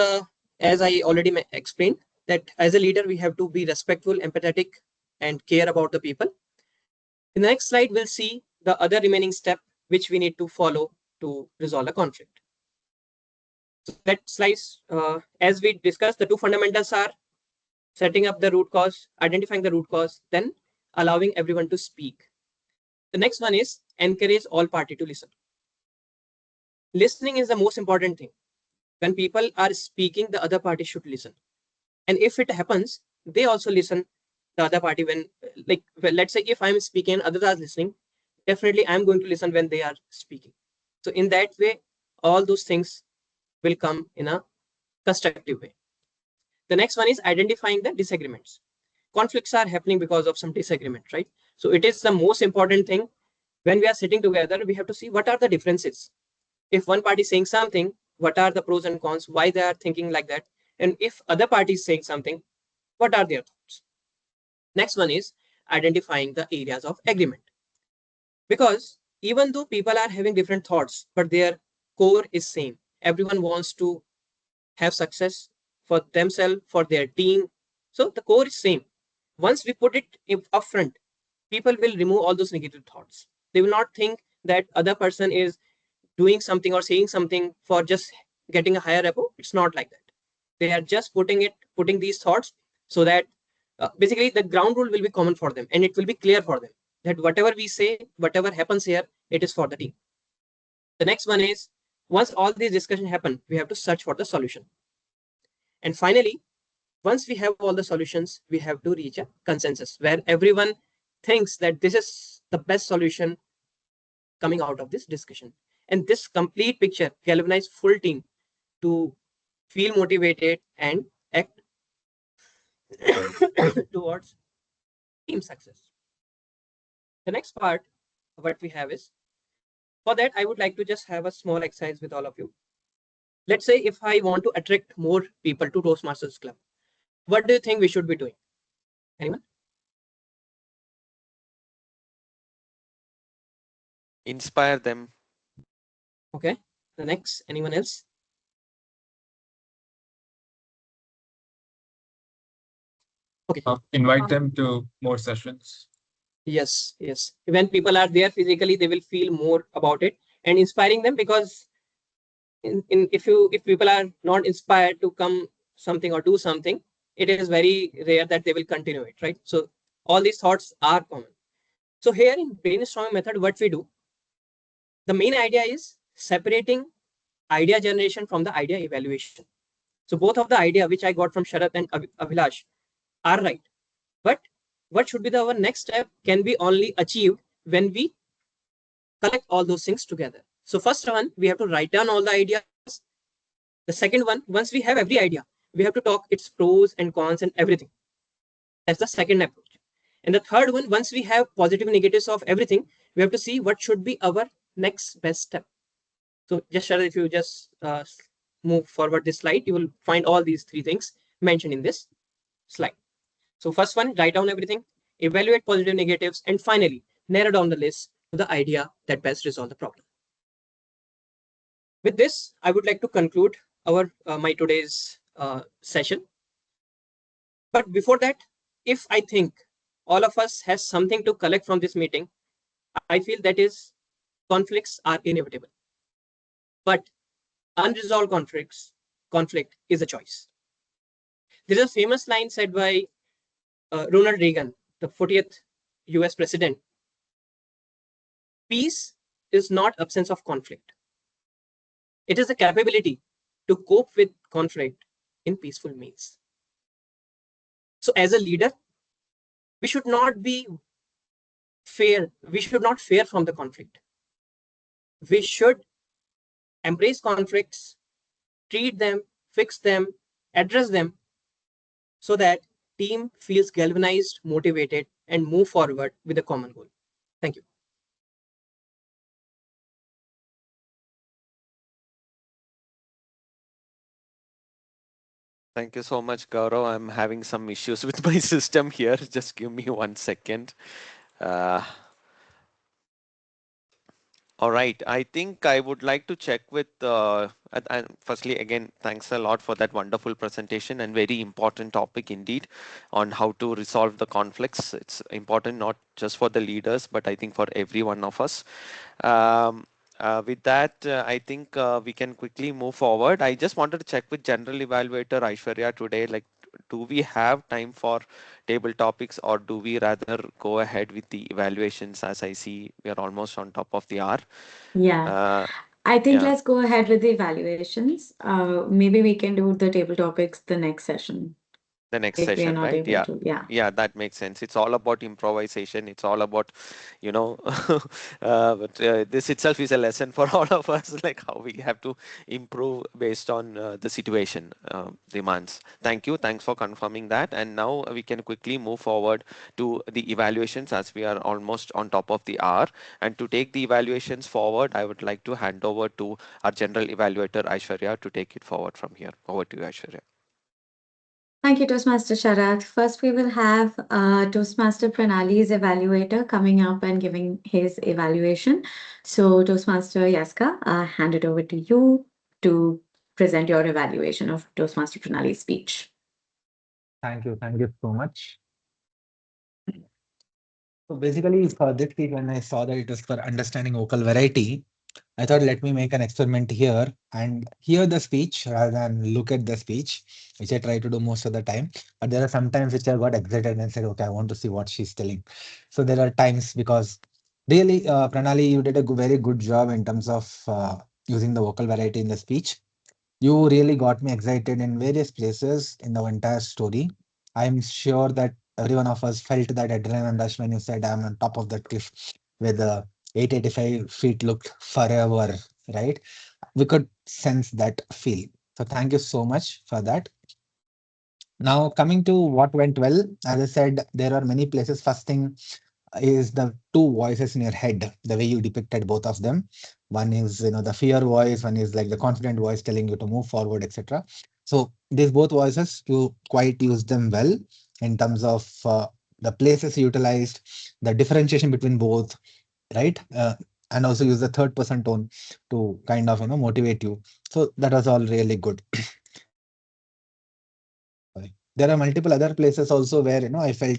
as I already explained, that as a leader, we have to be respectful, empathetic, and care about the people. In the next slide, we'll see the other remaining step which we need to follow to resolve a conflict. So that slides, as we discussed, the two fundamentals are setting up the root cause, identifying the root cause, then allowing everyone to speak. The next one is encourage all parties to listen. Listening is the most important thing. When people are speaking, the other party should listen. And if it happens, they also listen the other party when, let's say if I'm speaking and others are listening, definitely I'm going to listen when they are speaking. So in that way, all those things will come in a constructive way. The next one is identifying the disagreements. Conflicts are happening because of some disagreement, right? So it is the most important thing. When we are sitting together, we have to see what are the differences. If one party is saying something what are the pros and cons, why they are thinking like that, and if other party is saying something, what are their thoughts. Next one is identifying the areas of agreement, because even though people are having different thoughts, but their core is same. Everyone wants to have success for themselves, for their team. So the core is same. Once we put it upfront, people will remove all those negative thoughts. They will not think that other person is doing something or saying something for just getting a higher repo. It's not like that. They are just putting these thoughts so that basically the ground rule will be common for them, and it will be clear for them that whatever we say, whatever happens here, it is for the team. The next one is, once all these discussions happen, we have to search for the solution. And finally, once we have all the solutions, we have to reach a consensus where everyone thinks that this is the best solution coming out of this discussion. And this complete picture galvanizes full team to feel motivated and act towards team success. The next part, what we have is, for that, I would like to just have a small exercise with all of you. Let's say if I want to attract more people to Toastmasters Club, what do you think we should be doing? Anyone? Inspire them. Okay. The next, anyone else? Okay. Invite them to more sessions. Yes, yes. When people are there physically, they will feel more about it and inspiring them, because if people are not inspired to come something or do something, it is very rare that they will continue it, right? So all these thoughts are common. So here in brainstorming method, what we do, the main idea is separating idea generation from the idea evaluation. So both of the idea which I got from Sharat and Abhilash are right. But what should be our next step can be only achieved when we collect all those things together. So first one, we have to write down all the ideas. The second one, once we have every idea, we have to talk its pros and cons and everything. That's the second approach. And the third one, once we have positive negatives of everything, we have to see what should be our next best step. So just Sharat, if you just move forward this slide, you will find all these three things mentioned in this slide. So first one, write down everything, evaluate positive negatives, and finally, narrow down the list to the idea that best resolve the problem. With this, I would like to conclude our my today's session. But before that, if I think all of us has something to collect from this meeting, I feel that is conflicts are inevitable. But unresolved conflict is a choice. There is a famous line said by Ronald Reagan, the 40th US president. Peace is not absence of conflict. It is the capability to cope with conflict in peaceful means. So as a leader, we should not be fear. We should not fear from the conflict. We should embrace conflicts, treat them, fix them, address them, so that team feels galvanized, motivated, and move forward with a common goal. Thank you. Thank you so much, Gaurav. I'm having some issues with my system here. Just give me 1 second. Uh, all right. I think I would like to check with. And firstly, again, thanks a lot for that wonderful presentation and very important topic indeed on how to resolve the conflicts. It's important not just for the leaders, but I think for every one of us. With that, I think we can quickly move forward. I just wanted to check with General Evaluator Aishwarya today, like, do we have time for table topics, or do we rather go ahead with the evaluations? As I see, we are almost on top of the hour. Yeah, Uh, I think yeah. let's go ahead with the evaluations. Maybe we can do the table topics the next session. The next if we are session, not right? able Yeah. to. Yeah. Yeah, that makes sense. It's all about improvisation. It's all about, you know, but this itself is a lesson for all of us, like how we have to improve based on the situation demands. Thank you. Thanks for confirming that. And now we can quickly move forward to the evaluations as we are almost on top of the hour. And to take the evaluations forward, I would like to hand over to our general evaluator, Aishwarya, to take it forward from here. Over to you, Aishwarya. Thank you, Toastmaster Sharat. First, we will have Toastmaster Pranali's evaluator coming up and giving his evaluation. So, Toastmaster Yaska, hand it over to you to present your evaluation of Toastmaster Pranali's speech. Thank you so much. So basically, for this speech, when I saw that it was for understanding vocal variety, I thought, let me make an experiment here and hear the speech rather than look at the speech, which I try to do most of the time. But there are some times which I got excited and said, okay, I want to see what she's telling. So there are times because really, Pranali, you did a very good job in terms of using the vocal variety in the speech. You really got me excited in various places in the entire story. I'm sure that every one of us felt that adrenaline rush when you said, I'm on top of the cliff where the 885 feet looked forever, right? We could sense that feel. So thank you so much for that. Now, coming to what went well, as I said, there are many places. First thing is the two voices in your head, the way you depicted both of them. One is, the fear voice, one is like the confident voice telling you to move forward, etc. So these both voices, you quite use them well in terms of the places utilized, the differentiation between both, right? And also use the third person tone to kind of, motivate you. So that was all really good. There are multiple other places also where I felt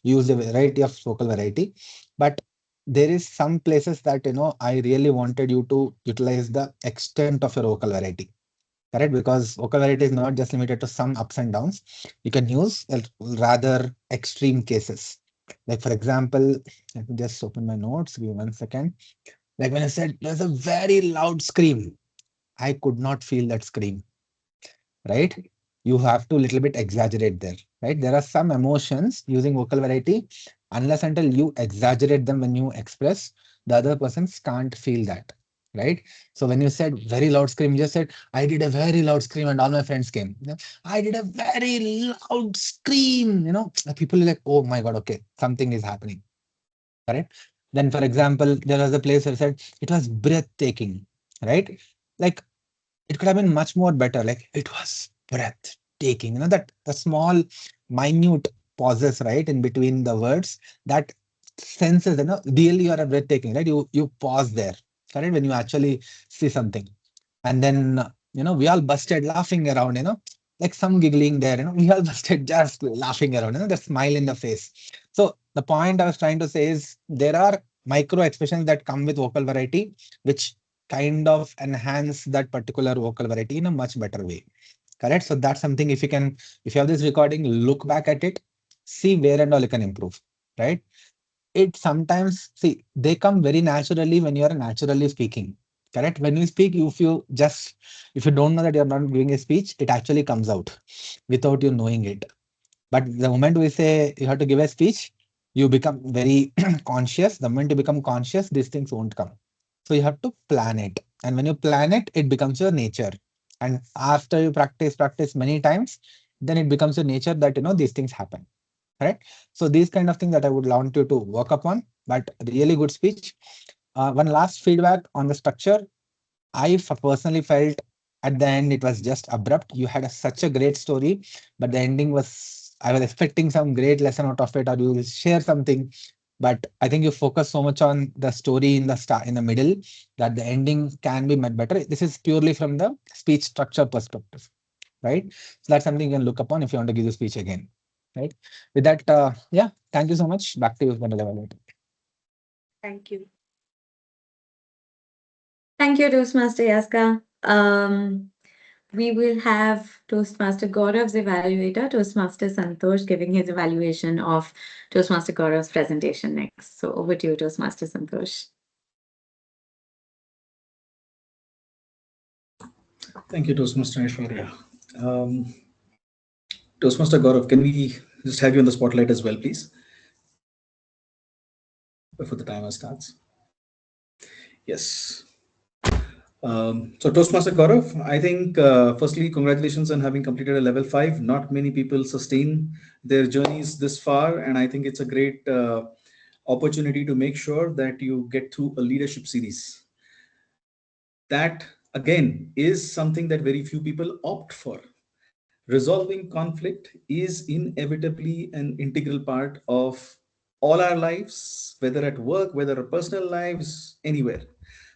used a variety of vocal variety, but there is some places that I really wanted you to utilize the extent of your vocal variety, correct? Because vocal variety is not just limited to some ups and downs. You can use rather extreme cases. Like for example, let me just open my notes. Give me 1 second. Like when I said there's a very loud scream, I could not feel that scream, right? You have to little bit exaggerate there, right? There are some emotions using vocal variety, unless until you exaggerate them when you express, the other persons can't feel that, right? So when you said very loud scream, you just said, I did a very loud scream and all my friends came. I did a very loud scream, people are like, oh my God, okay, something is happening, correct? Then, for example, there was a place where I said it was breathtaking, right? Like it could have been much more better. Like it was breathtaking. That the small, minute pauses, right, in between the words, that senses, really you are breathtaking, right? You pause there, correct, when you actually see something. And then, we all busted laughing around, like some giggling there, we all busted just laughing around, the smile in the face. So the point I was trying to say is there are micro expressions that come with vocal variety, which kind of enhance that particular vocal variety in a much better way. Correct. So that's something, if you have this recording, look back at it, see where and all you can improve. Right. It sometimes, see, they come very naturally when you are naturally speaking. Correct. When you speak, if you don't know that you're not giving a speech, it actually comes out without you knowing it. But the moment we say you have to give a speech, you become very conscious. The moment you become conscious, these things won't come. So you have to plan it. And when you plan it, it becomes your nature. And after you practice many times, then it becomes your nature that, these things happen. Right? So these kind of things that I would want you to work upon, but really good speech. One last feedback on the structure. Personally felt at the end it was just abrupt. You had such a great story, but the ending was, I was expecting some great lesson out of it, or you will share something. But I think you focus so much on the story in the start, in the middle, that the ending can be made better. This is purely from the speech structure perspective, right? So that's something you can look upon if you want to give the speech again, right? With that, yeah, thank you so much. Back to you, Vandana. Thank you. Thank you, Toastmaster Yaska. We will have Toastmaster Gaurav's evaluator, Toastmaster Santosh, giving his evaluation of Toastmaster Gaurav's presentation next. So over to you, Toastmaster Santosh. Thank you, Toastmaster Aishwarya. Toastmaster Gaurav, can we just have you on the spotlight as well, please, before the timer starts? Yes. So Toastmaster Gaurav, I think firstly, congratulations on having completed a level 5. Not many people sustain their journeys this far, and I think it's a great opportunity to make sure that you get through a leadership series. That again is something that very few people opt for. Resolving conflict is inevitably an integral part of all our lives, whether at work, whether our personal lives, anywhere.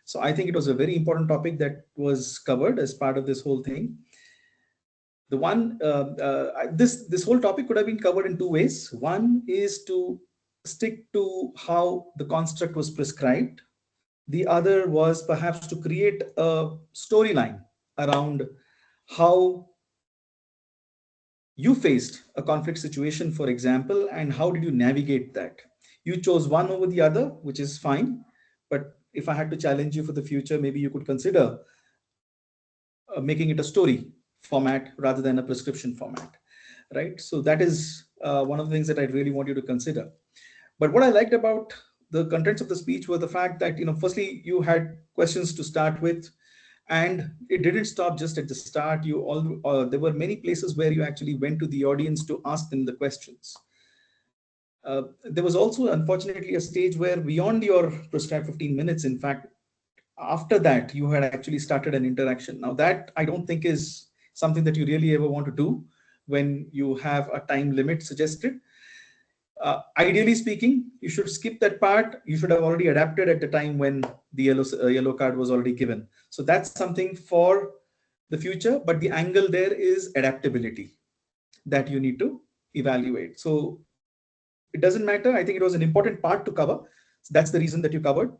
So I think it was a very important topic that was covered as part of this whole thing. The one this whole topic could have been covered in two ways. One is to stick to how the construct was prescribed. The other was perhaps to create a storyline around how you faced a conflict situation, for example, and how did you navigate that? You chose one over the other, which is fine. But if I had to challenge you for the future, maybe you could consider making it a story format rather than a prescription format, right? So that is one of the things that I really want you to consider. But what I liked about the contents of the speech were the fact that, firstly, you had questions to start with, and it didn't stop just at the start. There were many places where you actually went to the audience to ask them the questions. There was also, unfortunately, a stage where beyond your prescribed 15 minutes, in fact, after that, you had actually started an interaction. Now, that I don't think is something that you really ever want to do when you have a time limit suggested. Ideally speaking, you should skip that part. You should have already adapted at the time when the yellow card was already given. So that's something for the future. But the angle there is adaptability that you need to evaluate. So it doesn't matter. I think it was an important part to cover. So that's the reason that you covered.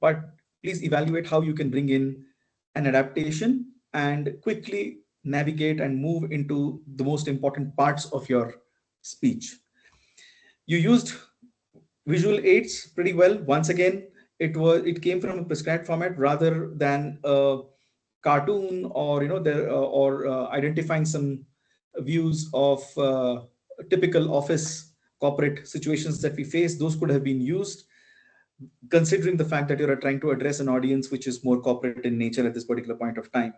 But please evaluate how you can bring in an adaptation and quickly navigate and move into the most important parts of your speech. You used visual aids pretty well. Once again, it came from a prescribed format rather than a cartoon, or identifying some views of typical office corporate situations that we face. Those could have been used, considering the fact that you're trying to address an audience which is more corporate in nature at this particular point of time.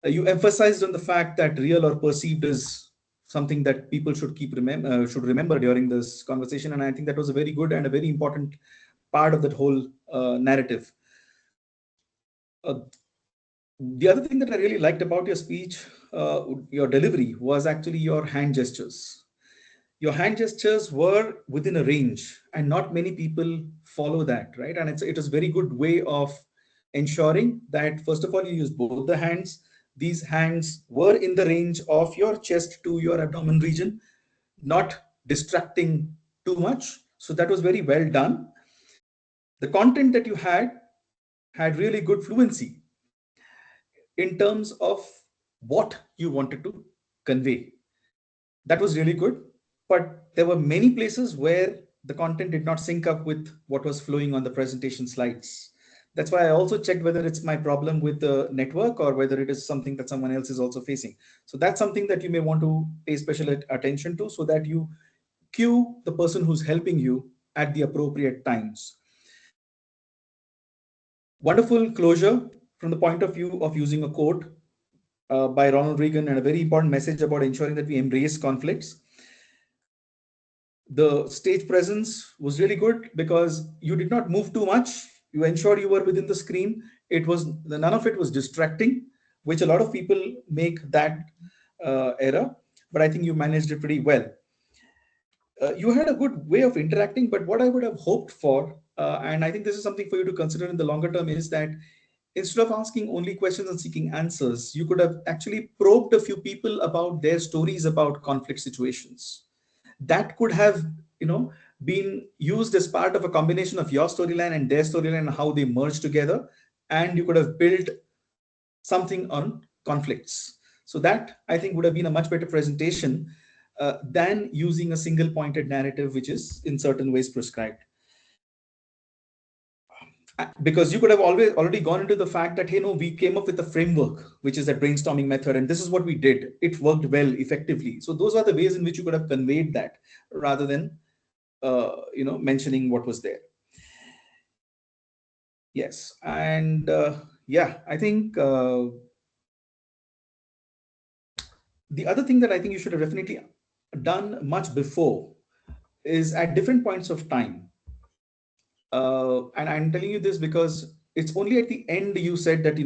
You emphasized on the fact that real or perceived is something that people should remember during this conversation, and I think that was a very good and a very important part of that whole narrative. Uh, the other thing that I really liked about your speech, your delivery, was actually your hand gestures. Your hand gestures were within a range, and not many people follow that, right? And it is a very good way of ensuring that, first of all, you use both the hands. These hands were in the range of your chest to your abdomen region, not distracting too much. So that was very well done. The content that you had really good fluency in terms of what you wanted to convey. That was really good. But there were many places where the content did not sync up with what was flowing on the presentation slides. That's why I also checked whether it's my problem with the network or whether it is something that someone else is also facing. So that's something that you may want to pay special attention to, so that you cue the person who's helping you at the appropriate times. Wonderful closure from the point of view of using a quote by Ronald Reagan, and a very important message about ensuring that we embrace conflicts. The stage presence was really good because you did not move too much. You ensured you were within the screen. None of it was distracting, which a lot of people make that error, but I think you managed it pretty well. You had a good way of interacting, but what I would have hoped for, and I think this is something for you to consider in the longer term, is that instead of asking only questions and seeking answers, you could have actually probed a few people about their stories about conflict situations. That could have, been used as part of a combination of your storyline and their storyline and how they merge together, and you could have built something on conflicts. So that, I think, would have been a much better presentation than using a single pointed narrative, which is in certain ways prescribed. because you could have already gone into the fact that, hey, no, we came up with a framework, which is that brainstorming method, and this is what we did. It worked well, effectively. So those are the ways in which you could have conveyed that, rather than mentioning what was there. Yes, and yeah, I think the other thing that I think you should have definitely done much before is at different points of time. And I'm telling you this because it's only at the end you said that,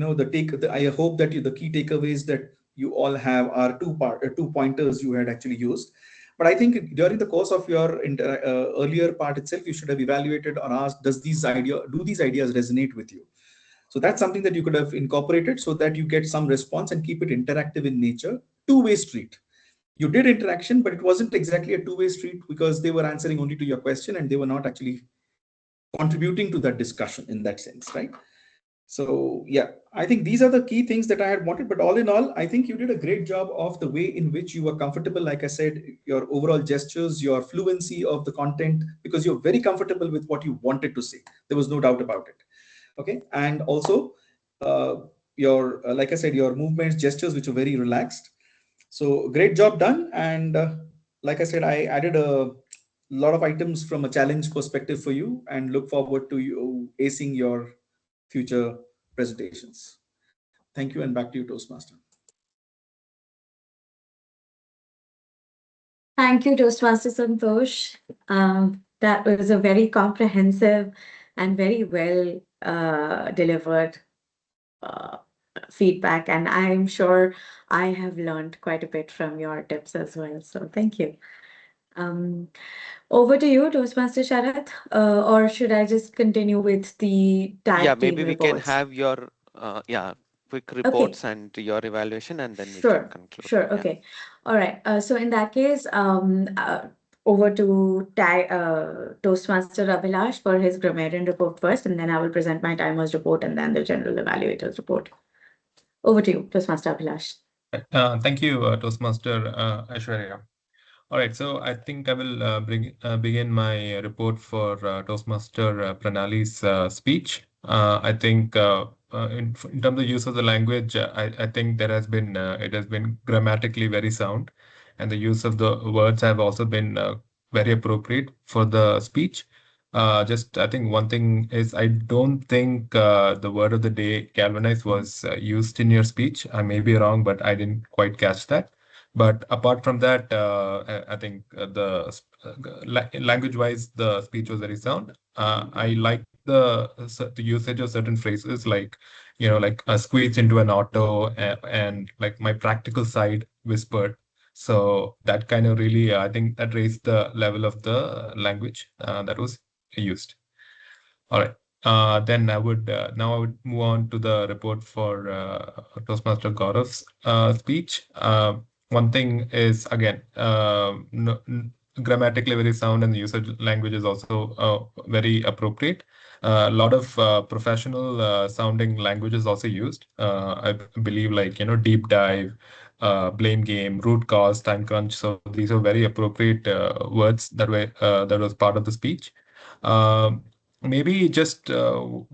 I hope that the key takeaways that you all have are two pointers you had actually used. But I think during the course of your earlier part itself, you should have evaluated or asked, do these ideas resonate with you? So that's something that you could have incorporated so that you get some response and keep it interactive in nature. Two-way street. You did interaction, but it wasn't exactly a two-way street because they were answering only to your question and they were not actually contributing to that discussion in that sense, right? So yeah, I think these are the key things that I had wanted. But all in all, I think you did a great job of the way in which you were comfortable. Like I said, your overall gestures, your fluency of the content, because you're very comfortable with what you wanted to say. There was no doubt about it. Okay, and also uh, your like I said, your movements, gestures, which are very relaxed. So great job done. And like I said, I added a lot of items from a challenge perspective for you, and look forward to you acing your future presentations. Thank you, and back to you, Toastmaster. Thank you, Toastmaster Santosh. That was a very comprehensive and very well delivered uh, feedback, and I'm sure I have learned quite a bit from your tips as well. So thank you. Um, Over to you, Toastmaster Sharath, or should I just continue with the Yeah, tag team maybe we can reports? have your quick Okay, reports and your evaluation, and then we can sure, conclude. sure. Yeah. Okay, all right. So in that case, over to Toastmaster Abhilash for his grammarian report first, and then I will present my timers report and then the general evaluators report. Over to you, Toastmaster Abhilash. Thank you, Toastmaster Aishwarya. All right, so I think I will begin my report for Toastmaster Pranali's speech. I think in terms of use of the language, I think there has been it has been grammatically very sound, and the use of the words have also been very appropriate for the speech. Just I think one thing is I don't think the word of the day galvanize was used in your speech. I may be wrong, but I didn't quite catch that. But apart from that, I think language-wise, the speech was very sound. I like the usage of certain phrases like, like squeezed into an auto and like my practical side whispered. So that kind of really, I think that raised the level of the language that was used. All right. Then I would move on to the report for Toastmaster Gaurav's speech. One thing is again grammatically very sound, and the usage language is also very appropriate. A lot of professional sounding language is also used. I believe like deep dive, blame game, root cause, time crunch. So these are very appropriate words that was part of the speech. Um, Maybe just one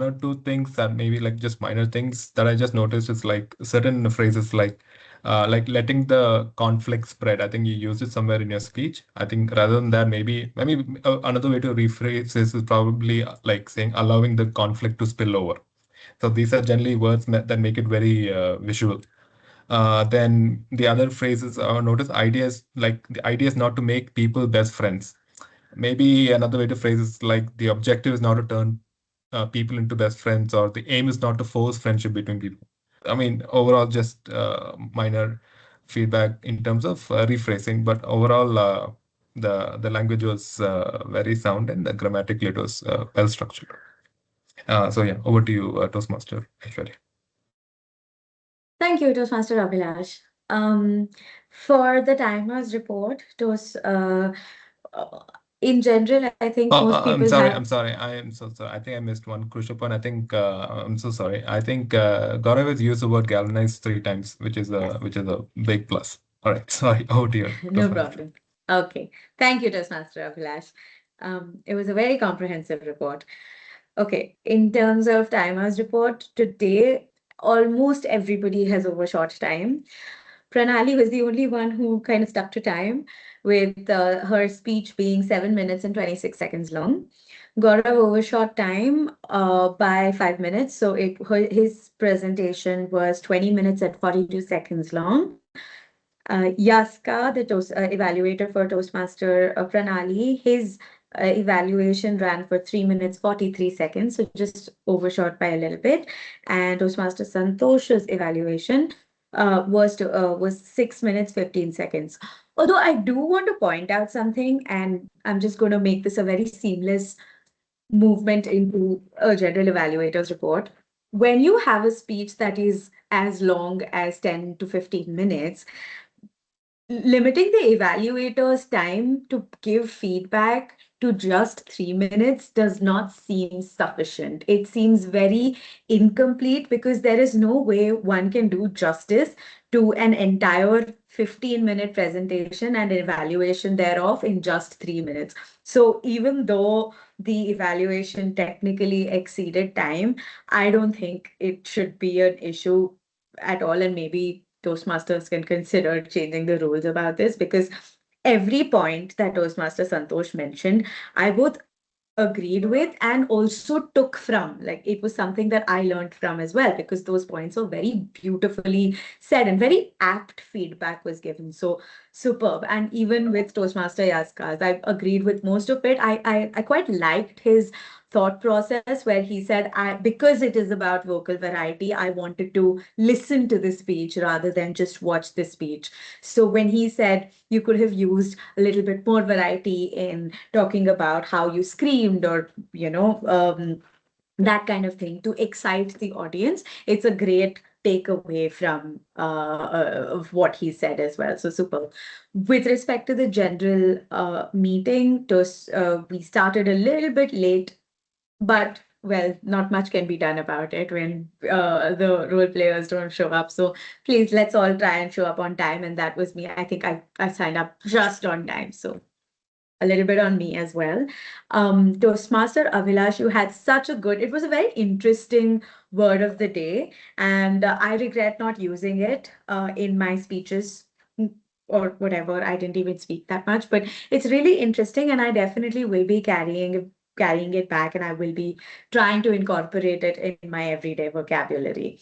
or two things that maybe like just minor things that I just noticed is like certain phrases like letting the conflict spread. I think you used it somewhere in your speech. I think rather than that, maybe another way to rephrase this is probably like saying allowing the conflict to spill over. So these are generally words that make it very visual. Then the other phrases notice ideas like the idea is not to make people best friends. Maybe another way to phrase is like the objective is not to turn people into best friends, or the aim is not to force friendship between people. I mean, overall, just minor feedback in terms of rephrasing, but overall, the language was very sound and grammatically it was well structured. So yeah, over to you, Toastmaster Aishwarya. Thank you, Toastmaster Abhilash. For the timers report, uh, in general, I think Oh, most I'm people sorry. have. I'm sorry. I am so sorry. I think I missed one crucial point. I think I'm so sorry. I think Gaurav has used the word galvanized 3 times, Yes, which is a big plus. All right. Sorry. Oh dear. no problem. Okay. Thank you, Toastmaster Abhilash. It was a very comprehensive report. Okay, in terms of timers report, today almost everybody has overshot time. Pranali was the only one who kind of stuck to time with her speech being 7 minutes and 26 seconds long. Gaurav overshot time by 5 minutes. So his presentation was 20 minutes and 42 seconds long. Yaska, the evaluator for Toastmaster Pranali, his evaluation ran for 3 minutes 43 seconds, so just overshot by a little bit. And Toastmaster Santosh's evaluation was 6 minutes 15 seconds. Although I do want to point out something, and I'm just going to make this a very seamless movement into a general evaluator's report. When you have a speech that is as long as 10 to 15 minutes, limiting the evaluator's time to give feedback to just 3 minutes does not seem sufficient. It seems very incomplete because there is no way one can do justice to an entire 15-minute presentation and evaluation thereof in just 3 minutes. So even though the evaluation technically exceeded time, I don't think it should be an issue at all. And maybe Toastmasters can consider changing the rules about this, because every point that Toastmaster Santosh mentioned, I both agreed with and also took from. Like, it was something that I learned from as well, because those points were very beautifully said and very apt feedback was given. So superb. And even with Toastmaster Yaska's, I agreed with most of it. I quite liked his thought process where he said, because it is about vocal variety, I wanted to listen to the speech rather than just watch the speech. So when he said you could have used a little bit more variety in talking about how you screamed, or that kind of thing, to excite the audience, it's a great takeaway from of what he said as well. So super. With respect to the general meeting, we started a little bit late, but well, not much can be done about it when the role players don't show up. So please, let's all try and show up on time. And that was me. I think I signed up just on time. So a little bit on me as well. Toastmaster Avilash, you had such a good, it was a very interesting word of the day. And I regret not using it in my speeches, or whatever. I didn't even speak that much, but it's really interesting. And I definitely will be carrying it back, and I will be trying to incorporate it in my everyday vocabulary.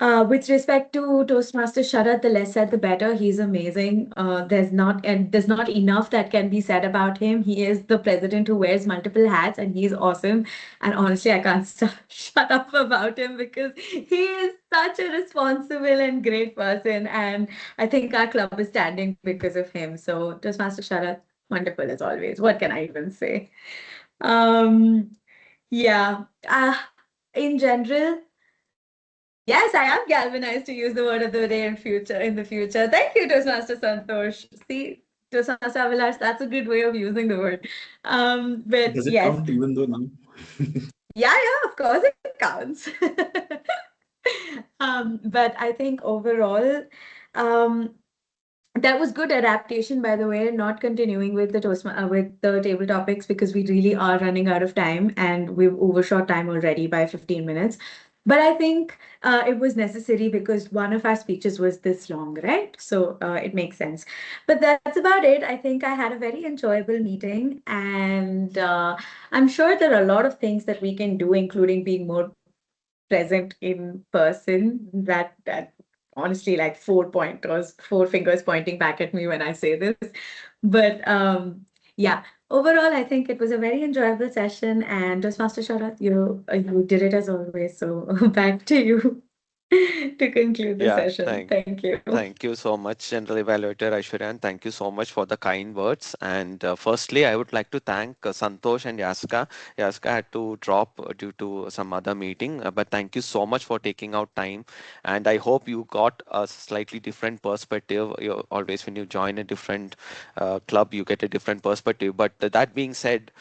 With respect to Toastmaster Sharat, the less said, the better. He's amazing. There's not enough that can be said about him. He is the president who wears multiple hats, and he's awesome. And honestly, I can't shut up about him, because he is such a responsible and great person. And I think our club is standing because of him. So Toastmaster Sharat, wonderful as always. What can I even say? Um, yeah. In general, yes, I am galvanized to use the word of the day in the future. Thank you, Toastmaster Santosh. See, Toastmaster Avilash, that's a good way of using the word. But Does it yes, count even though now? yeah, of course it counts. But I think overall, um, that was good adaptation, by the way, not continuing with the with the table topics, because we really are running out of time and we've overshot time already by 15 minutes. But I think it was necessary because one of our speeches was this long, right? So it makes sense. But that's about it. I think I had a very enjoyable meeting, and I'm sure there are a lot of things that we can do, including being more present in person. That honestly, like four fingers pointing back at me when I say this. But yeah, overall, I think it was a very enjoyable session. And Toastmaster Sharat, you did it as always. So back to you to conclude the Yeah, session. Thank you. thank you so much, General Evaluator Aishwaryan. Thank you so much for the kind words. And firstly, I would like to thank Santosh and Yaska. Yaska had to drop due to some other meeting, but thank you so much for taking out time. And I hope you got a slightly different perspective. Always, when you join a different club, you get a different perspective. But that being said,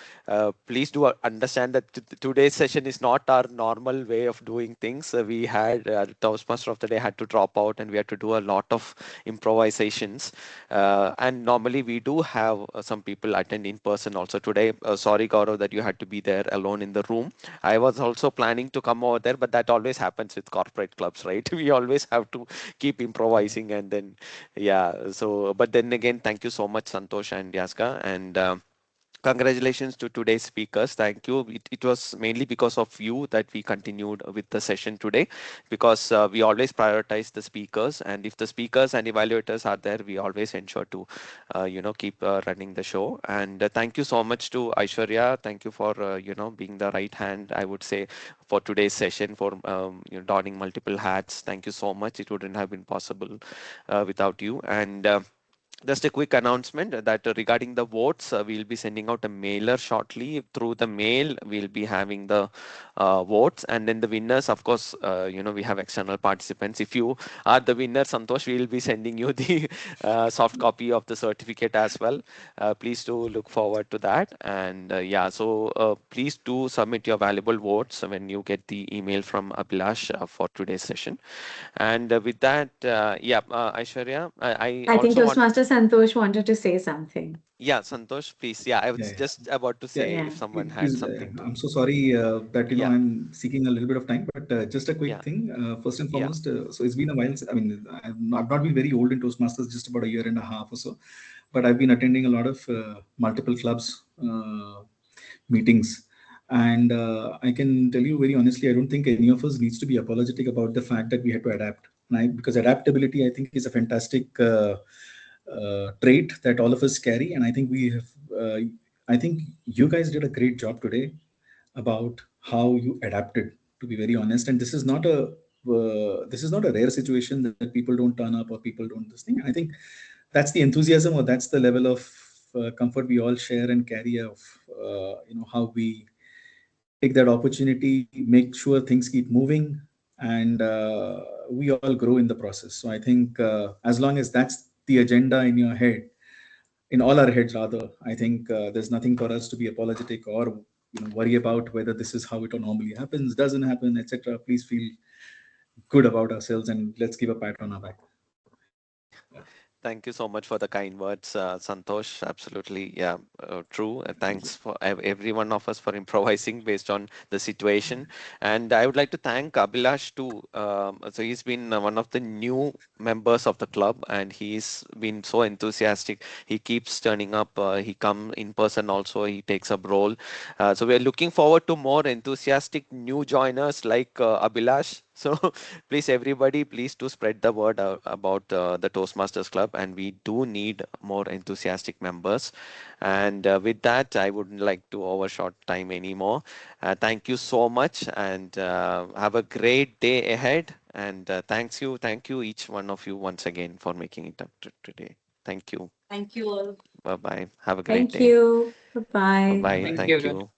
please do understand that today's session is not our normal way of doing things. We had Toastmaster of the day had to drop out, and we had to do a lot of improvisations. And normally we do have some people attend in person also today. Sorry, Gaurav, that you had to be there alone in the room. I was also planning to come over there, but that always happens with corporate clubs, right? We always have to keep improvising, and then yeah. So, but then again, thank you so much, Santosh and Yaska, and congratulations to today's speakers. Thank you. It was mainly because of you that we continued with the session today, because we always prioritize the speakers, and if the speakers and evaluators are there, we always ensure to keep running the show. And thank you so much to Aishwarya. Thank you for being the right hand, I would say, for today's session, for donning multiple hats. Thank you so much. It wouldn't have been possible without you. And just a quick announcement that regarding the votes, we'll be sending out a mailer shortly. Through the mail, we'll be having the votes, and then the winners, of course, we have external participants. If you are the winner, Santosh, we'll be sending you the soft copy of the certificate as well. Please do look forward to that. And yeah, so please do submit your valuable votes when you get the email from Abhilash for today's session. And with that, Aishwarya, I I think also want. Toastmaster Santosh wanted to say something. Yeah, Santosh, please. Yeah, I was Yeah, just about to yeah, say yeah. Yeah. if someone had Please, something to. I'm so sorry that Yeah, I'm seeking a little bit of time, but just a quick yeah, thing. First and yeah, foremost, so it's been a while. I mean, I've not been very old in Toastmasters, just about a year and a half or so, but I've been attending a lot of multiple clubs meetings, and I can tell you very honestly, I don't think any of us needs to be apologetic about the fact that we had to adapt. Because adaptability, I think, is a fantastic trait that all of us carry, and I think we have. I think you guys did a great job today about how you adapted. To be very honest, and this is not a rare situation that people don't turn up or people don't this thing. And I think that's the enthusiasm, or that's the level of comfort we all share and carry of how we take that opportunity, make sure things keep moving, and we all grow in the process. So I think as long as that's the agenda in your head, in all our heads rather, I think there's nothing for us to be apologetic or worry about whether this is how it normally happens, doesn't happen, etc. Please feel good about ourselves, and let's give a pat on our back. thank you so much for the kind words, Santosh. Absolutely, yeah, true. Thank you. Thanks for every one of us for improvising based on the situation. And I would like to thank Abhilash too. So he's been one of the new members of the club, and he's been so enthusiastic. He keeps turning up. He come in person also. He takes up role. So we are looking forward to more enthusiastic new joiners like Abhilash. So please, everybody, please do spread the word about the Toastmasters Club, and we do need more enthusiastic members. And with that, I wouldn't like to overshot time anymore. Thank you so much, and have a great day ahead. And thank you, each one of you, once again for making it up to today. Thank you. Thank you all. Bye bye. Have a great Thank day. you. Bye Bye-bye. bye. Thank Thank you. you.